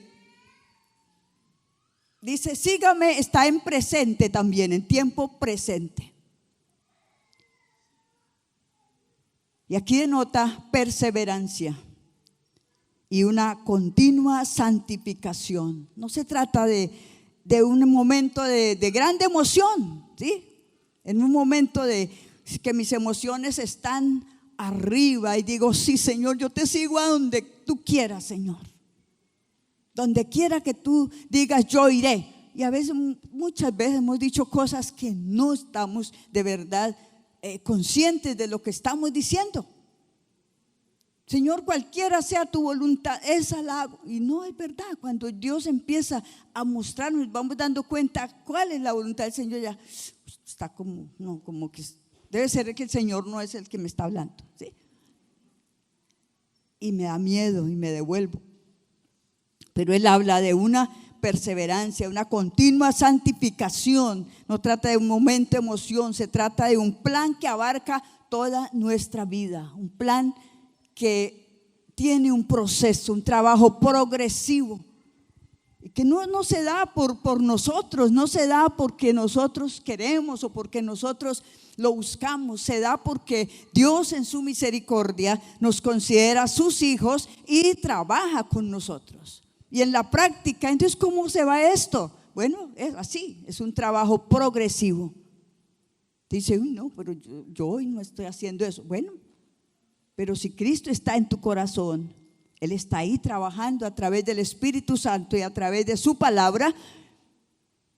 [SPEAKER 1] sígame, está en presente también, en tiempo presente. Y aquí denota perseverancia y una continua santificación. No se trata de un momento de gran emoción, ¿sí? En un momento de que mis emociones están arriba y digo, sí, Señor, yo te sigo a donde tú quieras, Señor. Donde quiera que tú digas, yo iré. Y a veces, muchas veces hemos dicho cosas que no estamos de verdad conscientes de lo que estamos diciendo. Señor, cualquiera sea tu voluntad, esa la hago. Y no es verdad. Cuando Dios empieza a mostrarnos, vamos dando cuenta cuál es la voluntad del Señor, ya está como que debe ser que el Señor no es el que me está hablando, ¿sí? Y me da miedo y me devuelvo. Pero Él habla de una perseverancia, una continua santificación. No trata de un momento de emoción, se trata de un plan que abarca toda nuestra vida, un plan que tiene un proceso, un trabajo progresivo, y que no se da por nosotros, no se da porque nosotros queremos o porque nosotros lo buscamos, se da porque Dios en su misericordia nos considera sus hijos y trabaja con nosotros. Y en la práctica, entonces, ¿cómo se va esto? Bueno, es así, es un trabajo progresivo. Dice, no, pero yo hoy no estoy haciendo eso. Bueno, pero si Cristo está en tu corazón, Él está ahí trabajando a través del Espíritu Santo y a través de su palabra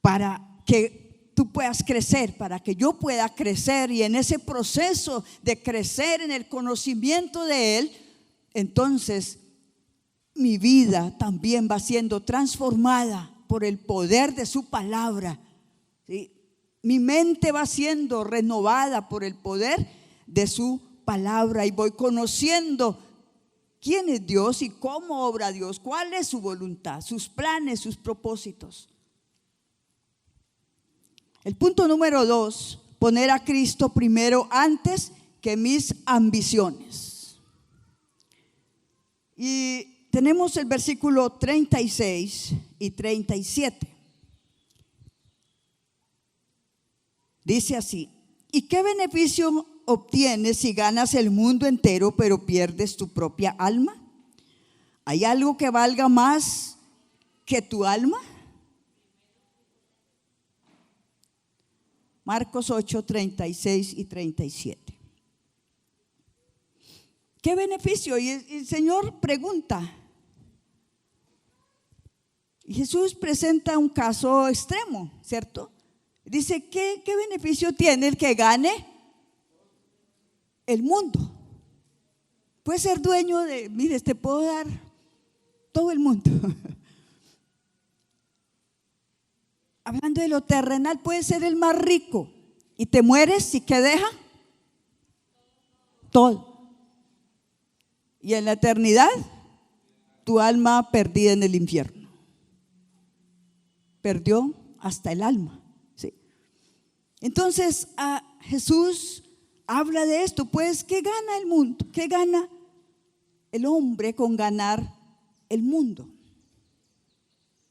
[SPEAKER 1] para que tú puedas crecer, para que yo pueda crecer. Y en ese proceso de crecer en el conocimiento de Él, entonces mi vida también va siendo transformada por el poder de su palabra, ¿sí? Mi mente va siendo renovada por el poder de su palabra y voy conociendo quién es Dios y cómo obra Dios, cuál es su voluntad, sus planes, sus propósitos. El punto número 2, poner a Cristo primero antes que mis ambiciones. Y tenemos el versículo 36 y 37. Dice así: ¿y qué beneficio obtienes si ganas el mundo entero pero pierdes tu propia alma? ¿Hay algo que valga más que tu alma? Marcos 8, 36 y 37. ¿Qué beneficio? Y el Señor pregunta. Y Jesús presenta un caso extremo, ¿cierto? Dice, ¿qué beneficio tiene el que gane el mundo? Puede ser dueño de, mire, te puedo dar todo el mundo. Hablando de lo terrenal, puede ser el más rico y te mueres y ¿qué deja? Todo. Y en la eternidad, tu alma perdida en el infierno. Perdió hasta el alma, ¿sí? Entonces Jesús habla de esto, pues ¿qué gana el mundo? ¿Qué gana el hombre con ganar el mundo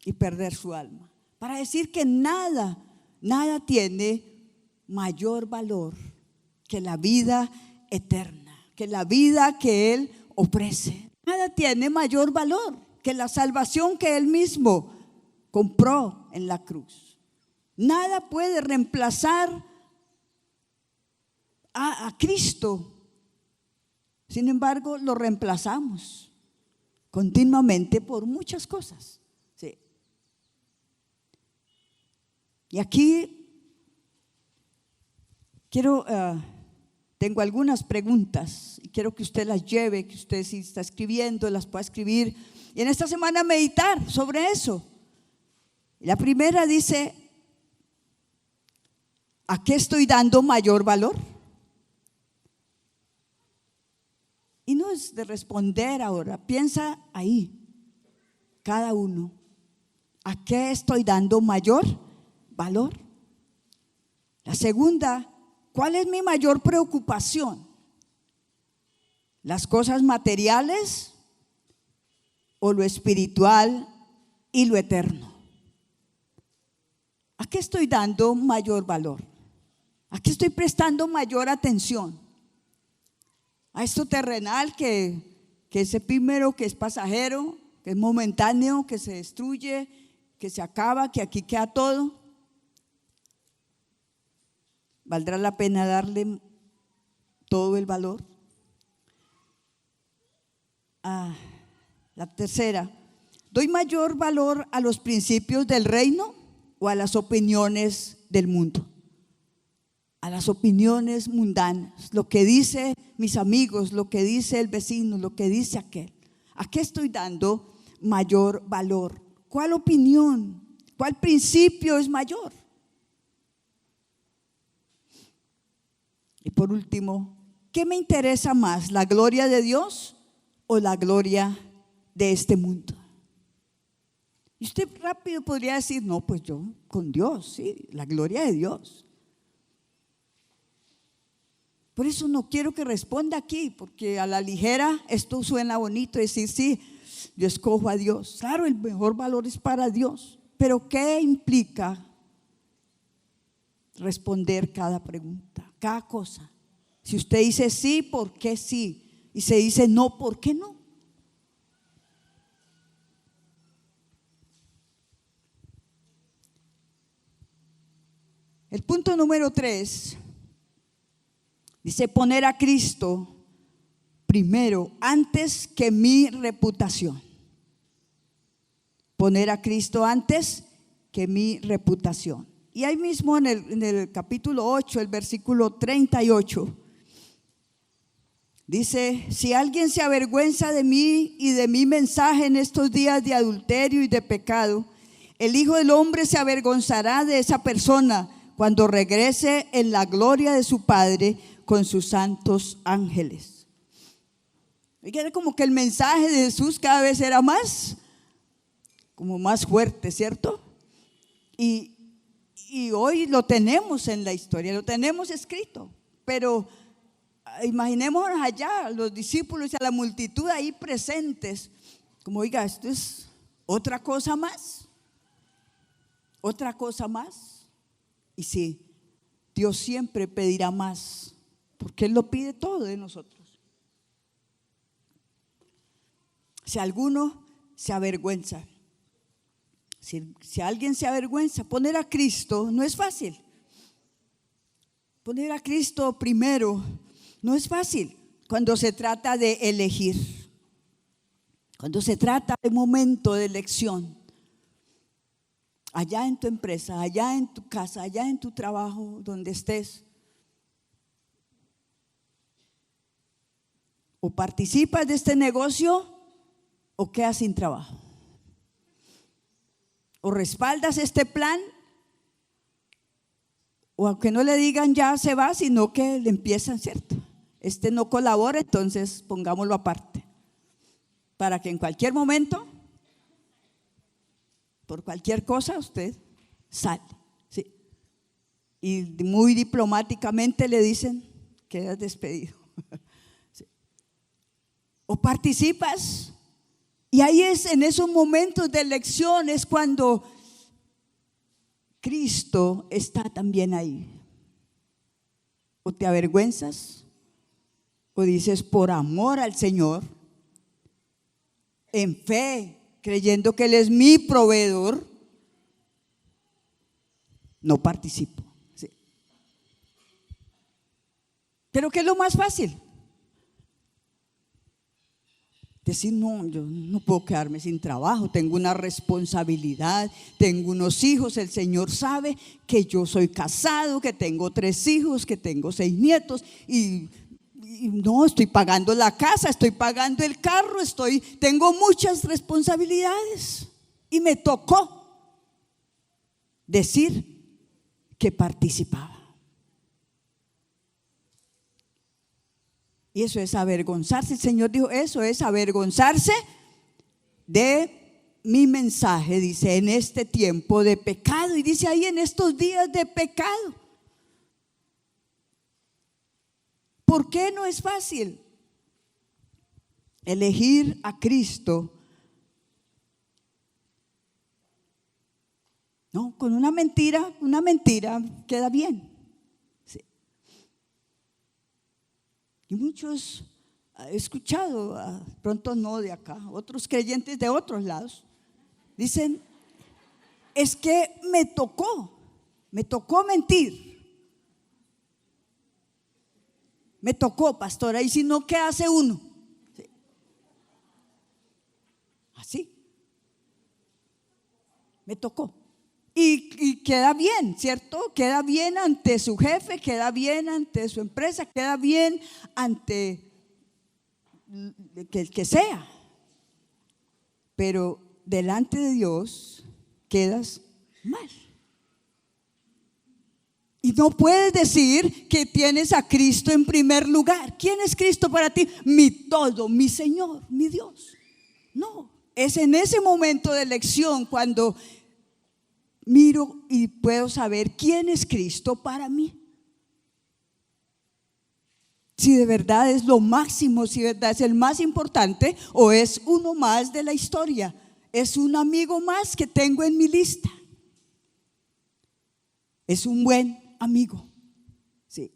[SPEAKER 1] y perder su alma? Para decir que nada tiene mayor valor que la vida eterna, que la vida que Él ofrece. Nada tiene mayor valor que la salvación que Él mismo compró en la cruz. Nada puede reemplazar a Cristo. Sin embargo, lo reemplazamos continuamente por muchas cosas. Sí. Y aquí tengo algunas preguntas y quiero que usted las lleve, que usted si está escribiendo las pueda escribir y en esta semana meditar sobre eso. La primera dice, ¿a qué estoy dando mayor valor? Y no es de responder ahora, piensa ahí, cada uno, ¿a qué estoy dando mayor valor? La segunda, ¿cuál es mi mayor preocupación? ¿Las cosas materiales o lo espiritual y lo eterno? ¿A qué estoy dando mayor valor? ¿A qué estoy prestando mayor atención? ¿A esto terrenal que es efímero, que es pasajero, que es momentáneo, que se destruye, que se acaba, que aquí queda todo? ¿Valdrá la pena darle todo el valor? La tercera, ¿doy mayor valor a los principios del reino o a las opiniones del mundo? A las opiniones mundanas, lo que dice mis amigos, lo que dice el vecino, lo que dice aquel. ¿A qué estoy dando mayor valor? ¿Cuál opinión, cuál principio es mayor? Y por último, ¿qué me interesa más, la gloria de Dios o la gloria de este mundo? Y usted rápido podría decir, no, pues yo con Dios, sí, la gloria de Dios. Por eso no quiero que responda aquí, porque a la ligera esto suena bonito, decir, sí, yo escojo a Dios. Claro, el mejor valor es para Dios, pero ¿qué implica responder cada pregunta, cada cosa? Si usted dice sí, ¿por qué sí? Y se dice no, ¿por qué no? El punto número 3 dice poner a Cristo primero antes que mi reputación. Poner a Cristo antes que mi reputación. Y ahí mismo en el capítulo 8, el versículo 38, dice, si alguien se avergüenza de mí y de mi mensaje en estos días de adulterio y de pecado, el Hijo del Hombre se avergonzará de esa persona cuando regrese en la gloria de su Padre con sus santos ángeles. Era como que el mensaje de Jesús cada vez era más fuerte, ¿cierto? Y hoy lo tenemos en la historia, lo tenemos escrito, pero imaginémonos allá, los discípulos y a la multitud ahí presentes, como oiga, esto es otra cosa más. Y sí, Dios siempre pedirá más porque Él lo pide todo de nosotros. Si alguno se avergüenza, si alguien se avergüenza, poner a Cristo no es fácil. Poner a Cristo primero no es fácil cuando se trata de elegir, cuando se trata de un momento de elección. Allá en tu empresa, allá en tu casa, allá en tu trabajo, donde estés. O participas de este negocio o quedas sin trabajo. O respaldas este plan, o aunque no le digan ya se va, sino que le empiezan, ¿cierto? Este no colabora, entonces pongámoslo aparte. Para que en cualquier momento, por cualquier cosa, usted sale, ¿sí? Y muy diplomáticamente le dicen, quedas despedido. ¿Sí? O participas, y ahí es en esos momentos de elección, es cuando Cristo está también ahí. O te avergüenzas, o dices por amor al Señor, en fe, creyendo que Él es mi proveedor, no participo. ¿Sí? Pero ¿qué es lo más fácil? Decir, no, yo no puedo quedarme sin trabajo, tengo una responsabilidad, tengo unos hijos, el Señor sabe que yo soy casado, que tengo 3 hijos, que tengo 6 nietos y no, estoy pagando la casa, estoy pagando el carro, tengo muchas responsabilidades y me tocó decir que participaba. Y eso es avergonzarse. El Señor dijo, eso es avergonzarse de mi mensaje, dice, en este tiempo de pecado. Y dice ahí, en estos días de pecado. ¿Por qué no es fácil elegir a Cristo? No, con una mentira queda bien. Sí. Y muchos he escuchado, pronto no de acá, otros creyentes de otros lados, dicen, es que me tocó mentir. Me tocó, pastora, y si no, ¿qué hace uno? Sí. Así. Me tocó. Y queda bien, ¿cierto? Queda bien ante su jefe, queda bien ante su empresa, queda bien ante el que sea. Pero delante de Dios quedas mal. Y no puedes decir que tienes a Cristo en primer lugar. ¿Quién es Cristo para ti? Mi todo, mi Señor, mi Dios. No, es en ese momento de elección cuando miro y puedo saber quién es Cristo para mí. Si de verdad es lo máximo, si de verdad es el más importante o es uno más de la historia. Es un amigo más que tengo en mi lista. Es un buen amigo. Sí.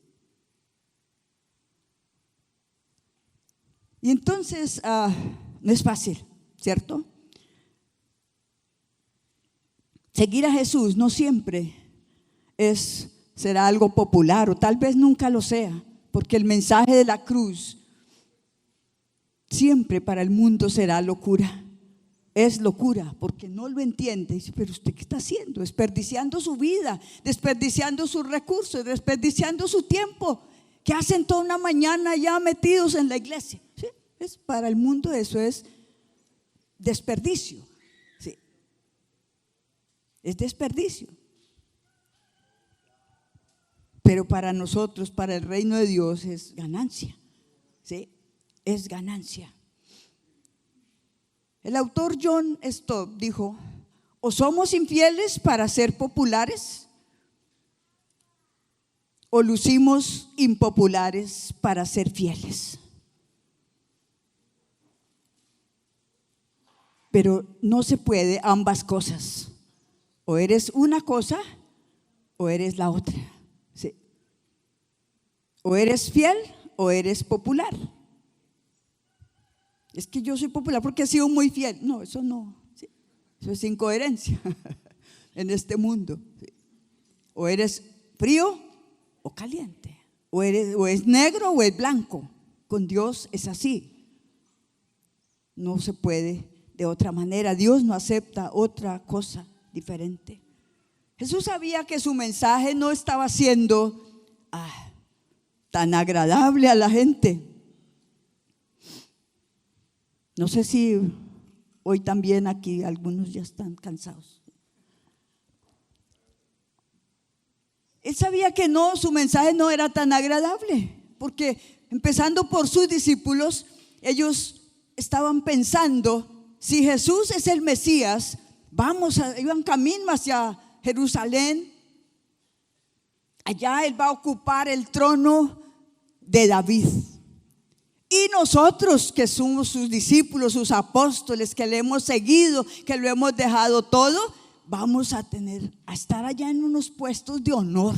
[SPEAKER 1] Y entonces no es fácil, ¿cierto? Seguir a Jesús no siempre será algo popular, o tal vez nunca lo sea, porque el mensaje de la cruz siempre para el mundo será locura. Es locura porque no lo entiende. Dice, pero usted ¿qué está haciendo? Desperdiciando su vida, desperdiciando sus recursos, desperdiciando su tiempo. ¿Qué hacen toda una mañana ya metidos en la iglesia? ¿Sí? Para el mundo eso es desperdicio. ¿Sí? Es desperdicio. Pero para nosotros, para el reino de Dios, es ganancia. ¿Sí? Es ganancia. El autor John Stott dijo, o somos infieles para ser populares, o lucimos impopulares para ser fieles. Pero no se puede ambas cosas. O eres una cosa o eres la otra. ¿Sí? O eres fiel o eres popular. Es que yo soy popular porque he sido muy fiel. No, eso no. ¿Sí? Eso es incoherencia en este mundo. ¿Sí? O eres frío o caliente. O es negro o es blanco. Con Dios es así. No se puede de otra manera. Dios no acepta otra cosa diferente. Jesús sabía que su mensaje no estaba siendo tan agradable a la gente. No sé si hoy también aquí algunos ya están cansados. Él sabía que no, su mensaje no era tan agradable, porque empezando por sus discípulos, ellos estaban pensando, si Jesús es el Mesías, iban camino hacia Jerusalén, allá Él va a ocupar el trono de David. Y nosotros que somos sus discípulos, sus apóstoles, que le hemos seguido, que lo hemos dejado todo, vamos a estar allá en unos puestos de honor,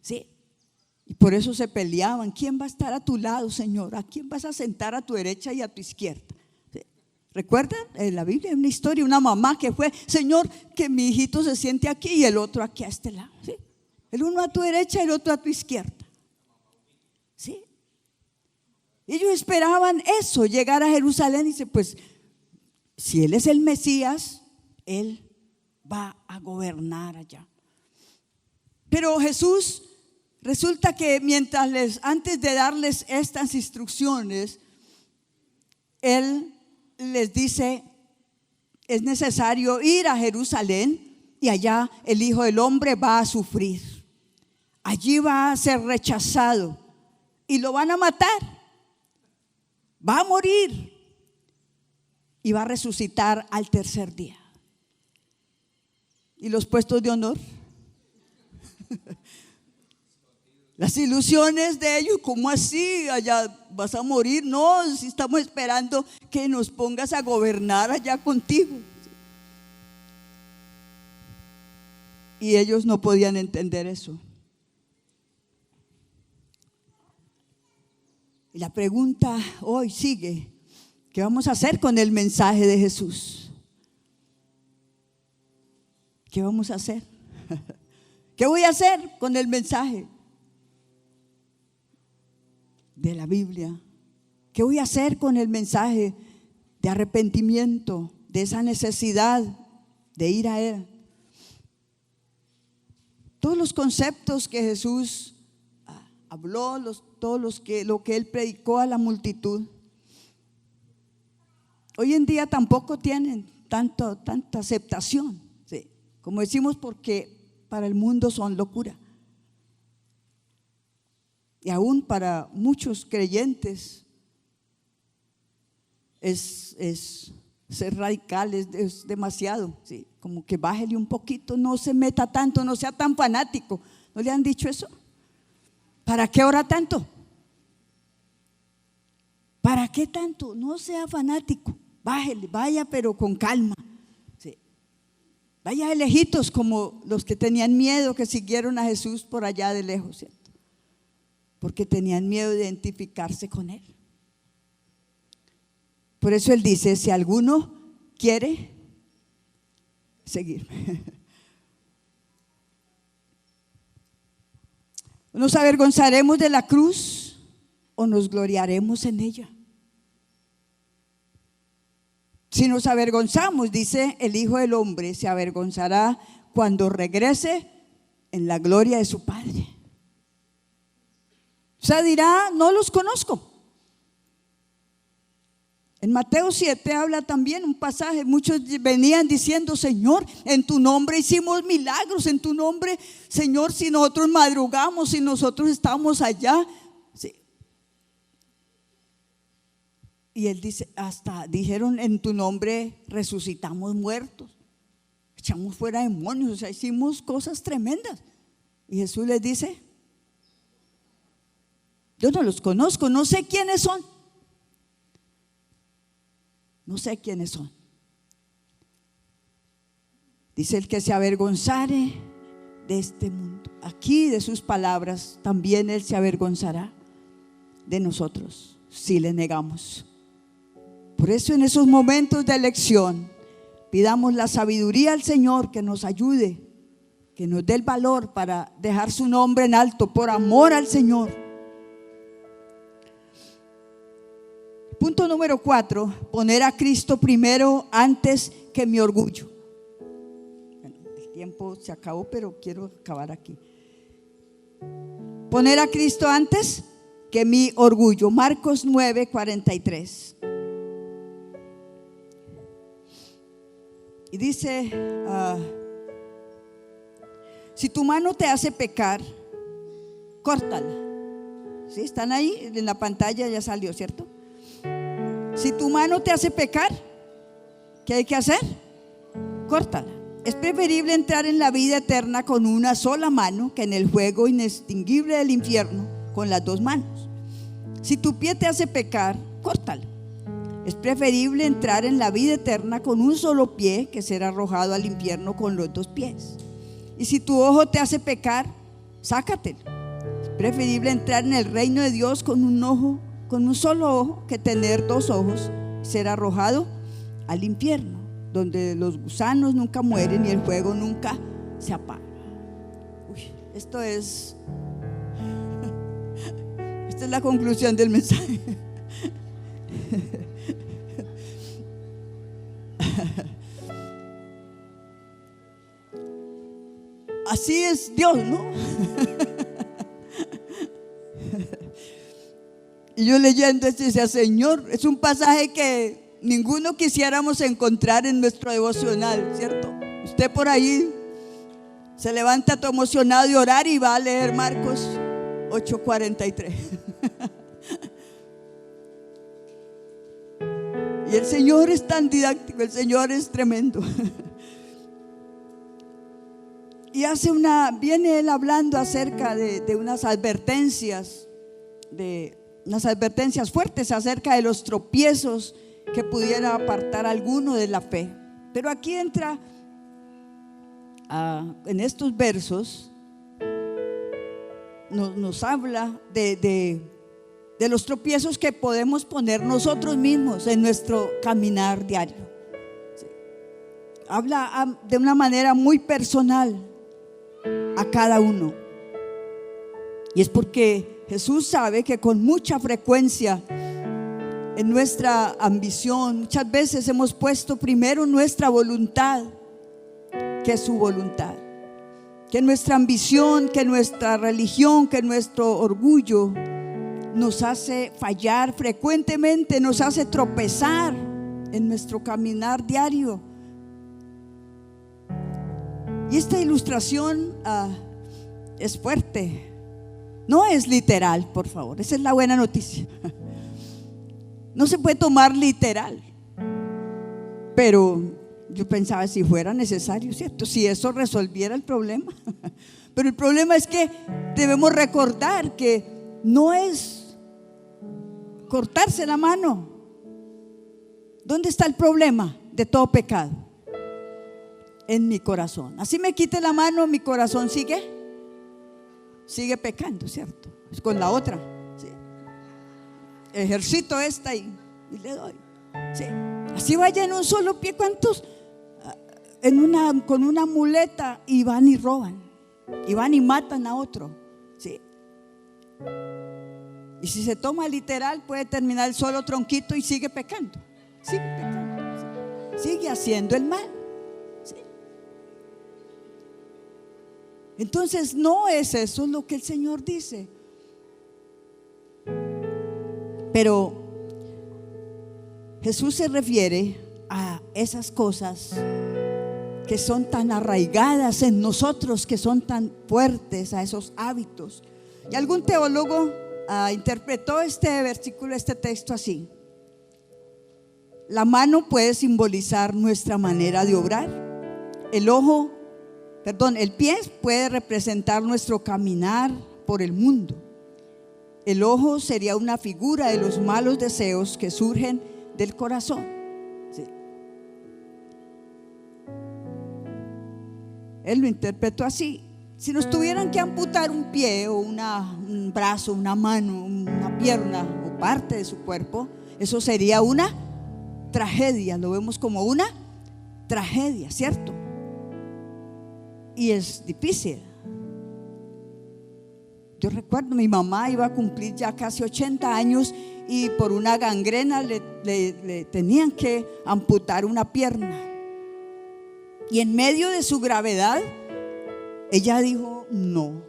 [SPEAKER 1] ¿sí? Y por eso se peleaban. ¿Quién va a estar a tu lado, Señor? ¿A quién vas a sentar a tu derecha y a tu izquierda? ¿Sí? ¿Recuerdan? En la Biblia hay una historia, una mamá que fue, Señor, que mi hijito se siente aquí y el otro aquí a este lado, ¿sí? El uno a tu derecha y el otro a tu izquierda, ¿sí? Ellos esperaban eso, llegar a Jerusalén y dice, pues si Él es el Mesías, Él va a gobernar allá. Pero Jesús resulta que antes de darles estas instrucciones, Él les dice, es necesario ir a Jerusalén y allá el Hijo del Hombre va a sufrir. Allí va a ser rechazado y lo van a matar. Va a morir y va a resucitar al tercer día. ¿Y los puestos de honor? Las ilusiones de ellos, ¿cómo así? Allá vas a morir. No, si estamos esperando que nos pongas a gobernar allá contigo. Y ellos no podían entender eso. Y la pregunta hoy sigue, ¿qué vamos a hacer con el mensaje de Jesús? ¿Qué vamos a hacer? ¿Qué voy a hacer con el mensaje de la Biblia? ¿Qué voy a hacer con el mensaje de arrepentimiento, de esa necesidad de ir a Él? Todos los conceptos que Jesús habló, lo que Él predicó a la multitud, hoy en día tampoco tienen tanta aceptación, ¿sí? Como decimos, porque para el mundo son locura. Y aún para muchos creyentes es ser radical, es demasiado, ¿sí? Como que bájele un poquito, no se meta tanto, no sea tan fanático. ¿No le han dicho eso? ¿Para qué ora tanto? ¿Para qué tanto? No sea fanático, bájele, vaya pero con calma, ¿sí? Vaya de lejitos como los que tenían miedo, que siguieron a Jesús por allá de lejos, ¿cierto? Porque tenían miedo de identificarse con Él. Por eso Él dice, si alguno quiere seguirme. ¿Nos avergonzaremos de la cruz o nos gloriaremos en ella? Si nos avergonzamos, dice el Hijo del Hombre, se avergonzará cuando regrese en la gloria de su Padre. O sea, dirá, no los conozco. En Mateo 7 habla también un pasaje, muchos venían diciendo, Señor, en tu nombre hicimos milagros, en tu nombre, Señor, si nosotros madrugamos, si nosotros estamos allá. Sí. Y Él dice, hasta dijeron, en tu nombre resucitamos muertos, echamos fuera demonios, o sea, hicimos cosas tremendas. Y Jesús les dice, yo no los conozco, no sé quiénes son. No sé quiénes son. Dice, el que se avergonzare de este mundo. Aquí de sus palabras también Él se avergonzará de nosotros si le negamos. Por eso en esos momentos de elección pidamos la sabiduría al Señor, que nos ayude, que nos dé el valor para dejar su nombre en alto por amor al Señor. Punto número 4, poner a Cristo primero antes que mi orgullo. Bueno, el tiempo se acabó, pero quiero acabar aquí. Poner a Cristo antes que mi orgullo. Marcos 9:43. Y dice, si tu mano te hace pecar, córtala. ¿Sí? Están ahí en la pantalla, ya salió, ¿cierto? Si tu mano te hace pecar, ¿qué hay que hacer? Córtala. Es preferible entrar en la vida eterna con una sola mano que en el fuego inextinguible del infierno con las dos manos. Si tu pie te hace pecar, córtalo. Es preferible entrar en la vida eterna con un solo pie que ser arrojado al infierno con los dos pies. Y si tu ojo te hace pecar, sácatelo. Es preferible entrar en el reino de Dios con un solo ojo que tener dos ojos y ser arrojado al infierno, donde los gusanos nunca mueren y el fuego nunca se apaga. Esta es la conclusión del mensaje. Así es Dios, ¿no? Y yo leyendo esto decía, Señor, es un pasaje que ninguno quisiéramos encontrar en nuestro devocional, ¿cierto? Usted por ahí se levanta todo emocionado de orar y va a leer Marcos 8:43. Y el Señor es tan didáctico, el Señor es tremendo. Y viene Él hablando acerca de unas advertencias, fuertes acerca de los tropiezos que pudiera apartar a alguno de la fe. Pero aquí entra en estos versos, nos habla de los tropiezos que podemos poner nosotros mismos en nuestro caminar diario. Sí. Habla de una manera muy personal a cada uno. Y es porque Jesús sabe que con mucha frecuencia en nuestra ambición muchas veces hemos puesto primero nuestra voluntad que su voluntad, que nuestra ambición, que nuestra religión, que nuestro orgullo nos hace fallar frecuentemente, nos hace tropezar en nuestro caminar diario. Y esta ilustración es fuerte, no es literal, por favor, esa es la buena noticia. No se puede tomar literal, pero yo pensaba si fuera necesario, ¿cierto? Si eso resolviera el problema. Pero el problema es que debemos recordar que no es cortarse la mano. ¿Dónde está el problema de todo pecado? En mi corazón. Así me quite la mano, mi corazón sigue pecando, ¿cierto? Es con la otra, ¿sí? Ejercito esta y le doy, ¿sí? Así vaya en un solo pie, ¿cuántos con una muleta y van y roban, y van y matan a otro, ¿sí? Y si se toma literal puede terminar el solo tronquito y sigue pecando, ¿sí? Sigue haciendo el mal, ¿sí? Entonces no es eso lo que el Señor dice. Pero Jesús se refiere a esas cosas que son tan arraigadas en nosotros, que son tan fuertes, a esos hábitos. Y algún teólogo interpretó este versículo, este texto así: la mano puede simbolizar nuestra manera de obrar, el pie puede representar nuestro caminar por el mundo, el ojo sería una figura de los malos deseos que surgen del corazón, ¿sí? Él lo interpretó así. si nos tuvieran que amputar un pie o un brazo, una mano, una pierna o parte de su cuerpo, eso sería una tragedia. Lo vemos como una tragedia, ¿cierto? Y es difícil. Yo recuerdo, mi mamá iba a cumplir ya casi 80 años y por una gangrena le tenían que amputar una pierna. Y en medio de su gravedad, ella dijo: no,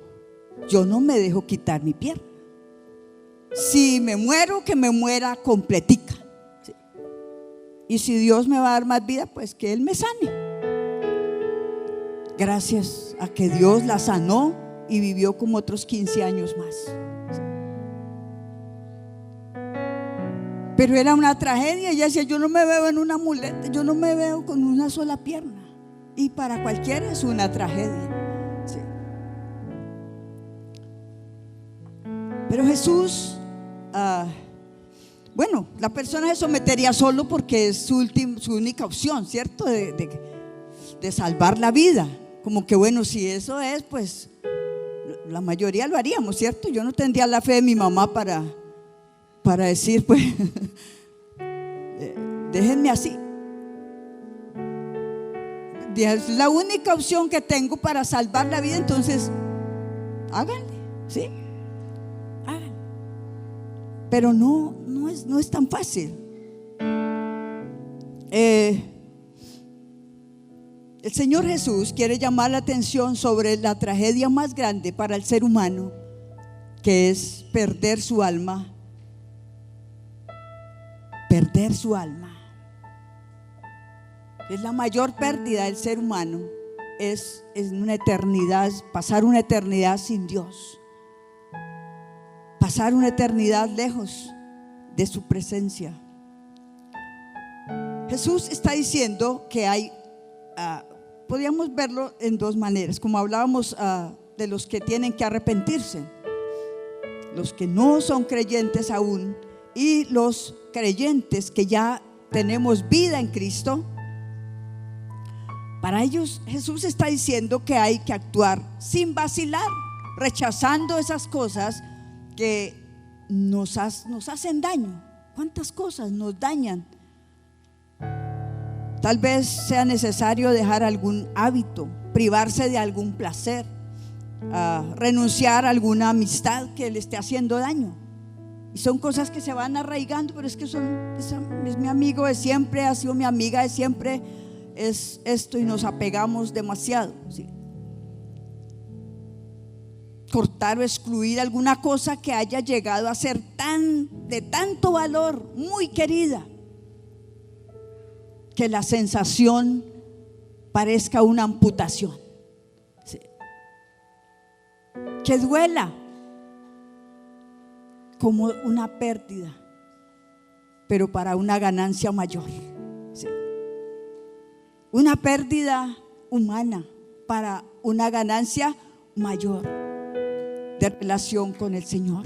[SPEAKER 1] yo no me dejo quitar mi pierna. Si me muero, que me muera completica. ¿Sí? Y si Dios me va a dar más vida, pues que Él me sane. Gracias a que Dios la sanó y vivió como otros 15 años más. Pero era una tragedia. Ella decía: yo no me veo en una muleta, yo no me veo con una sola pierna. Y para cualquiera es una tragedia. Sí. Pero Jesús, bueno, la persona se sometería solo porque es su única opción, ¿cierto? De salvar la vida. Como que bueno, si eso es, pues la mayoría lo haríamos, ¿cierto? Yo no tendría la fe de mi mamá para decir, pues déjenme así. Es la única opción que tengo para salvar la vida, entonces háganle, ¿sí? Háganle. Pero no es tan fácil. El Señor Jesús quiere llamar la atención sobre la tragedia más grande para el ser humano, que es perder su alma. Perder su alma es la mayor pérdida del ser humano. Es una eternidad, pasar una eternidad sin Dios, pasar una eternidad lejos de su presencia. Jesús está diciendo que hay, podríamos verlo en dos maneras, como hablábamos de los que tienen que arrepentirse, los que no son creyentes aún y los creyentes que ya tenemos vida en Cristo. Para ellos Jesús está diciendo que hay que actuar sin vacilar, rechazando esas cosas que nos hacen daño. ¿Cuántas cosas nos dañan? Tal vez sea necesario dejar algún hábito, privarse de algún placer, renunciar a alguna amistad que le esté haciendo daño. Y son cosas que se van arraigando, pero es que es mi amigo de siempre, ha sido mi amiga de siempre, es esto, y nos apegamos demasiado, ¿sí? Cortar o excluir alguna cosa que haya llegado a ser de tanto valor, muy querida, que la sensación parezca una amputación, ¿sí? Que duela como una pérdida, pero para una ganancia mayor, ¿sí? Una pérdida humana para una ganancia mayor de relación con el Señor.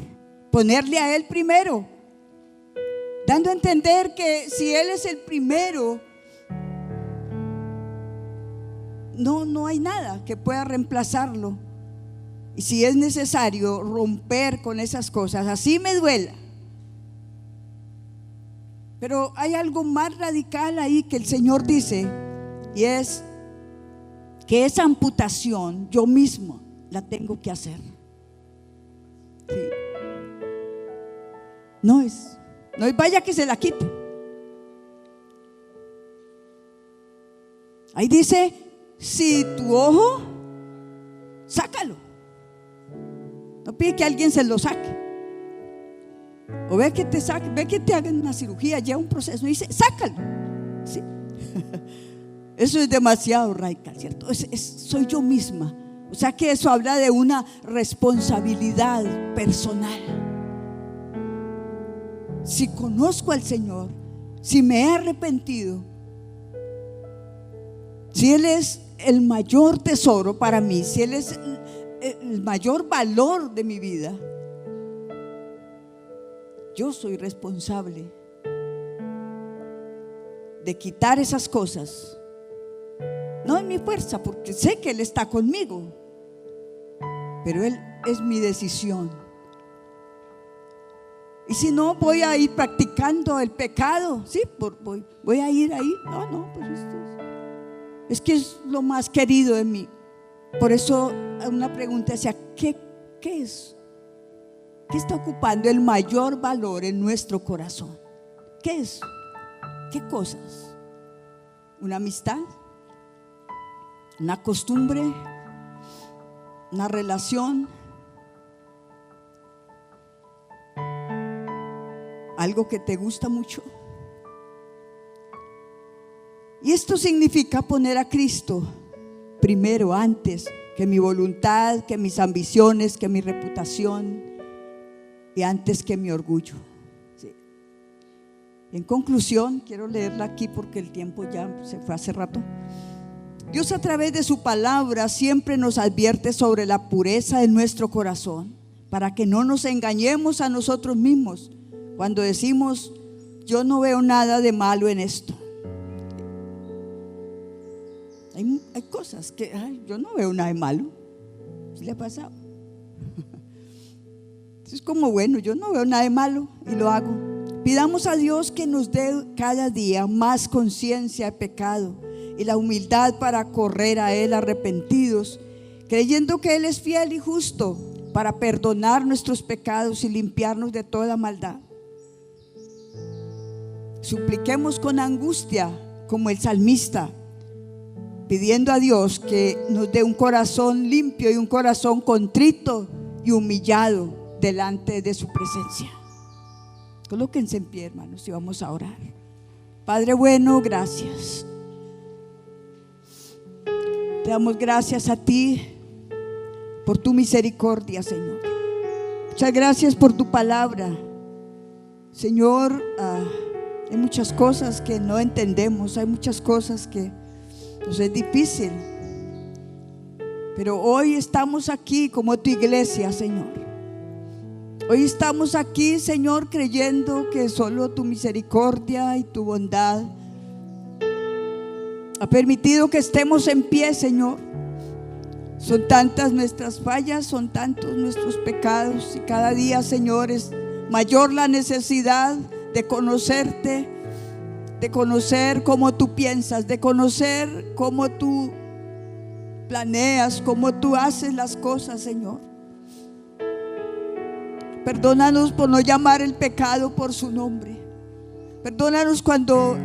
[SPEAKER 1] Ponerle a Él primero, dando a entender que si Él es el primero, no hay nada que pueda reemplazarlo. Y si es necesario romper con esas cosas, así me duela. Pero hay algo más radical ahí que el Señor dice, y es que esa amputación yo mismo la tengo que hacer. Sí. No es vaya que se la quite. Ahí dice: si tu ojo, sácalo. No pide que alguien se lo saque. O ve que te saque, ve que te hagan una cirugía, lleva un proceso. Y dice: sácalo. ¿Sí? Eso es demasiado radical, ¿cierto? Soy yo misma. O sea que eso habla de una responsabilidad personal. Si conozco al Señor, si me he arrepentido, si Él es el mayor tesoro para mí, si Él es el mayor valor de mi vida, yo soy responsable de quitar esas cosas. No en mi fuerza, porque sé que Él está conmigo, pero Él es mi decisión. Y si no, voy a ir practicando el pecado. Sí, voy a ir ahí. No, pues es que es lo más querido de mí. Por eso una pregunta decía, ¿qué es? ¿Qué está ocupando el mayor valor en nuestro corazón? ¿Qué es? ¿Qué cosas? ¿Una amistad? ¿Una costumbre? ¿Una relación? ¿Algo que te gusta mucho? Y esto significa poner a Cristo primero, antes que mi voluntad, que mis ambiciones, que mi reputación y antes que mi orgullo. Sí. En conclusión, quiero leerla aquí porque el tiempo ya se fue hace rato. Dios, a través de su palabra, siempre nos advierte sobre la pureza de nuestro corazón, para que no nos engañemos a nosotros mismos cuando decimos: yo no veo nada de malo en esto. Hay cosas que yo no veo nada de malo. ¿Sí le ha pasado? Es como, bueno, yo no veo nada de malo y lo hago. Pidamos a Dios que nos dé cada día más conciencia de pecado y la humildad para correr a Él arrepentidos, creyendo que Él es fiel y justo para perdonar nuestros pecados y limpiarnos de toda maldad. Supliquemos con angustia como el salmista, pidiendo a Dios que nos dé un corazón limpio y un corazón contrito y humillado delante de su presencia. Colóquense en pie, hermanos, y vamos a orar. Padre bueno, gracias. Te damos gracias a ti por tu misericordia, Señor. Muchas gracias por tu palabra, Señor. Hay muchas cosas que no entendemos, hay muchas cosas que nos es difícil, pero hoy estamos aquí como tu iglesia, Señor. Hoy estamos aquí, Señor, creyendo que solo tu misericordia y tu bondad ha permitido que estemos en pie, Señor. Son tantas nuestras fallas, son tantos nuestros pecados, y cada día, Señor, es mayor la necesidad de conocerte, de conocer cómo tú piensas, de conocer cómo tú planeas, cómo tú haces las cosas, Señor. Perdónanos por no llamar el pecado por su nombre. Perdónanos cuando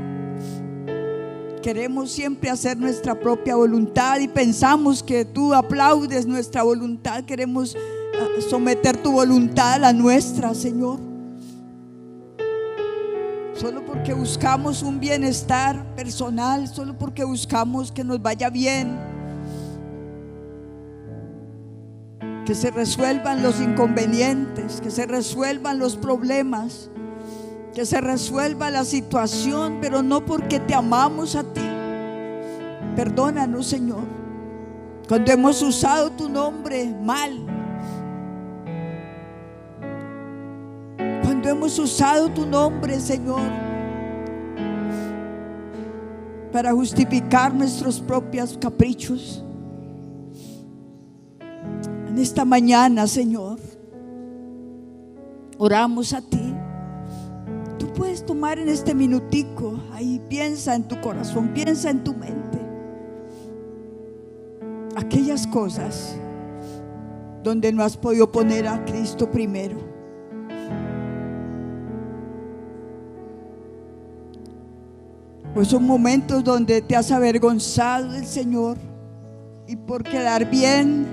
[SPEAKER 1] queremos siempre hacer nuestra propia voluntad y pensamos que tú aplaudes nuestra voluntad. Queremos someter tu voluntad a la nuestra, Señor, solo porque buscamos un bienestar personal, solo porque buscamos que nos vaya bien, que se resuelvan los inconvenientes, que se resuelvan los problemas, que se resuelva la situación, pero no porque te amamos a ti. Perdónanos, Señor, cuando hemos usado tu nombre mal, cuando hemos usado tu nombre, Señor, para justificar nuestros propios caprichos. En esta mañana, Señor, oramos a ti. Tú puedes tomar en este minutico, ahí piensa en tu corazón, piensa en tu mente aquellas cosas donde no has podido poner a Cristo primero. Pues son momentos donde te has avergonzado del Señor y por quedar bien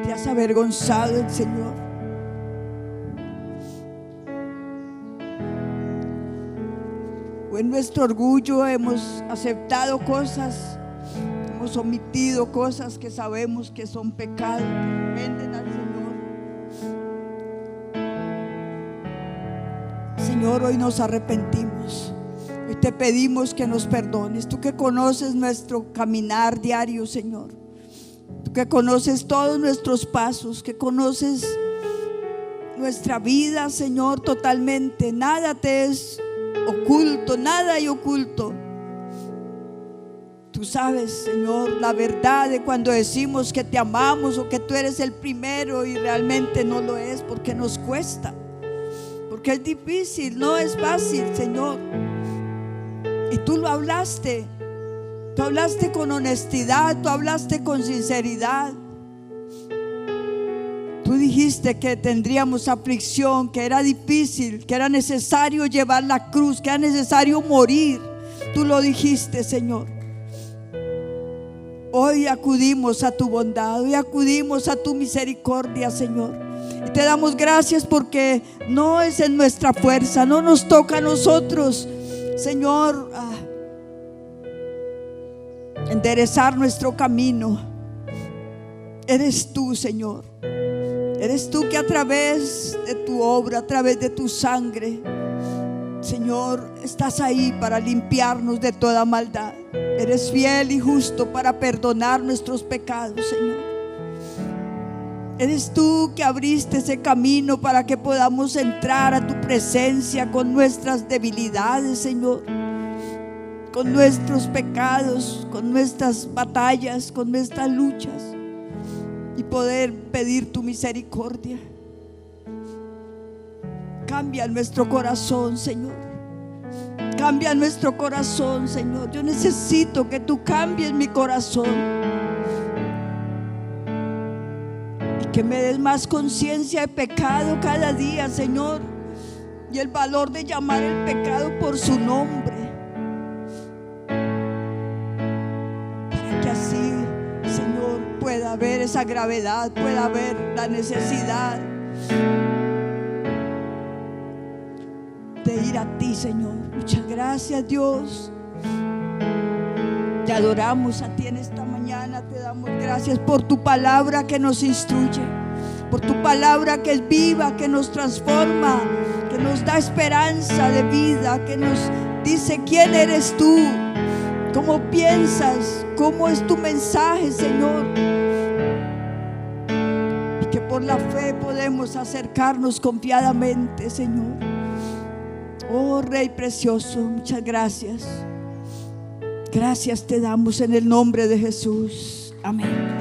[SPEAKER 1] te has avergonzado del Señor. O en nuestro orgullo hemos aceptado cosas, hemos omitido cosas que sabemos que son pecados, que ofenden al Señor. Señor, hoy nos arrepentimos. Hoy te pedimos que nos perdones. Tú que conoces nuestro caminar diario, Señor. Tú que conoces todos nuestros pasos, que conoces nuestra vida, Señor, totalmente. Nada te es oculto, nada hay oculto. Tú sabes, Señor, la verdad de cuando decimos que te amamos o que tú eres el primero y realmente no lo es, porque nos cuesta, porque es difícil, no es fácil, Señor. Y tú lo hablaste, tú hablaste con honestidad, tú hablaste con sinceridad. Tú dijiste que tendríamos aflicción, que era difícil, que era necesario llevar la cruz, que era necesario morir. Tú lo dijiste, Señor. Hoy acudimos a tu bondad, hoy acudimos a tu misericordia, Señor. Y te damos gracias porque no es en nuestra fuerza, no nos toca a nosotros, Señor, enderezar nuestro camino. Eres tú, Señor. Eres tú que a través de tu obra, a través de tu sangre, Señor, estás ahí para limpiarnos de toda maldad. Eres fiel y justo para perdonar nuestros pecados, Señor. Eres tú que abriste ese camino para que podamos entrar a tu presencia con nuestras debilidades, Señor, con nuestros pecados, con nuestras batallas, con nuestras luchas, y poder pedir tu misericordia. Cambia nuestro corazón, Señor. Cambia nuestro corazón, Señor. Yo necesito que tú cambies mi corazón y que me des más conciencia de pecado cada día, Señor, y el valor de llamar el pecado por su nombre, para que así, Señor, pueda haber esa gravedad, pueda haber la necesidad de ir a ti, Señor. Muchas gracias, Dios. Te adoramos a ti en esta mañana. Te damos gracias por tu palabra que nos instruye, por tu palabra que es viva, que nos transforma, que nos da esperanza de vida, que nos dice quién eres tú, cómo piensas, cómo es tu mensaje, Señor, y que por la fe podemos acercarnos confiadamente, Señor. Oh Rey precioso, muchas gracias. Gracias te damos en el nombre de Jesús. Amén.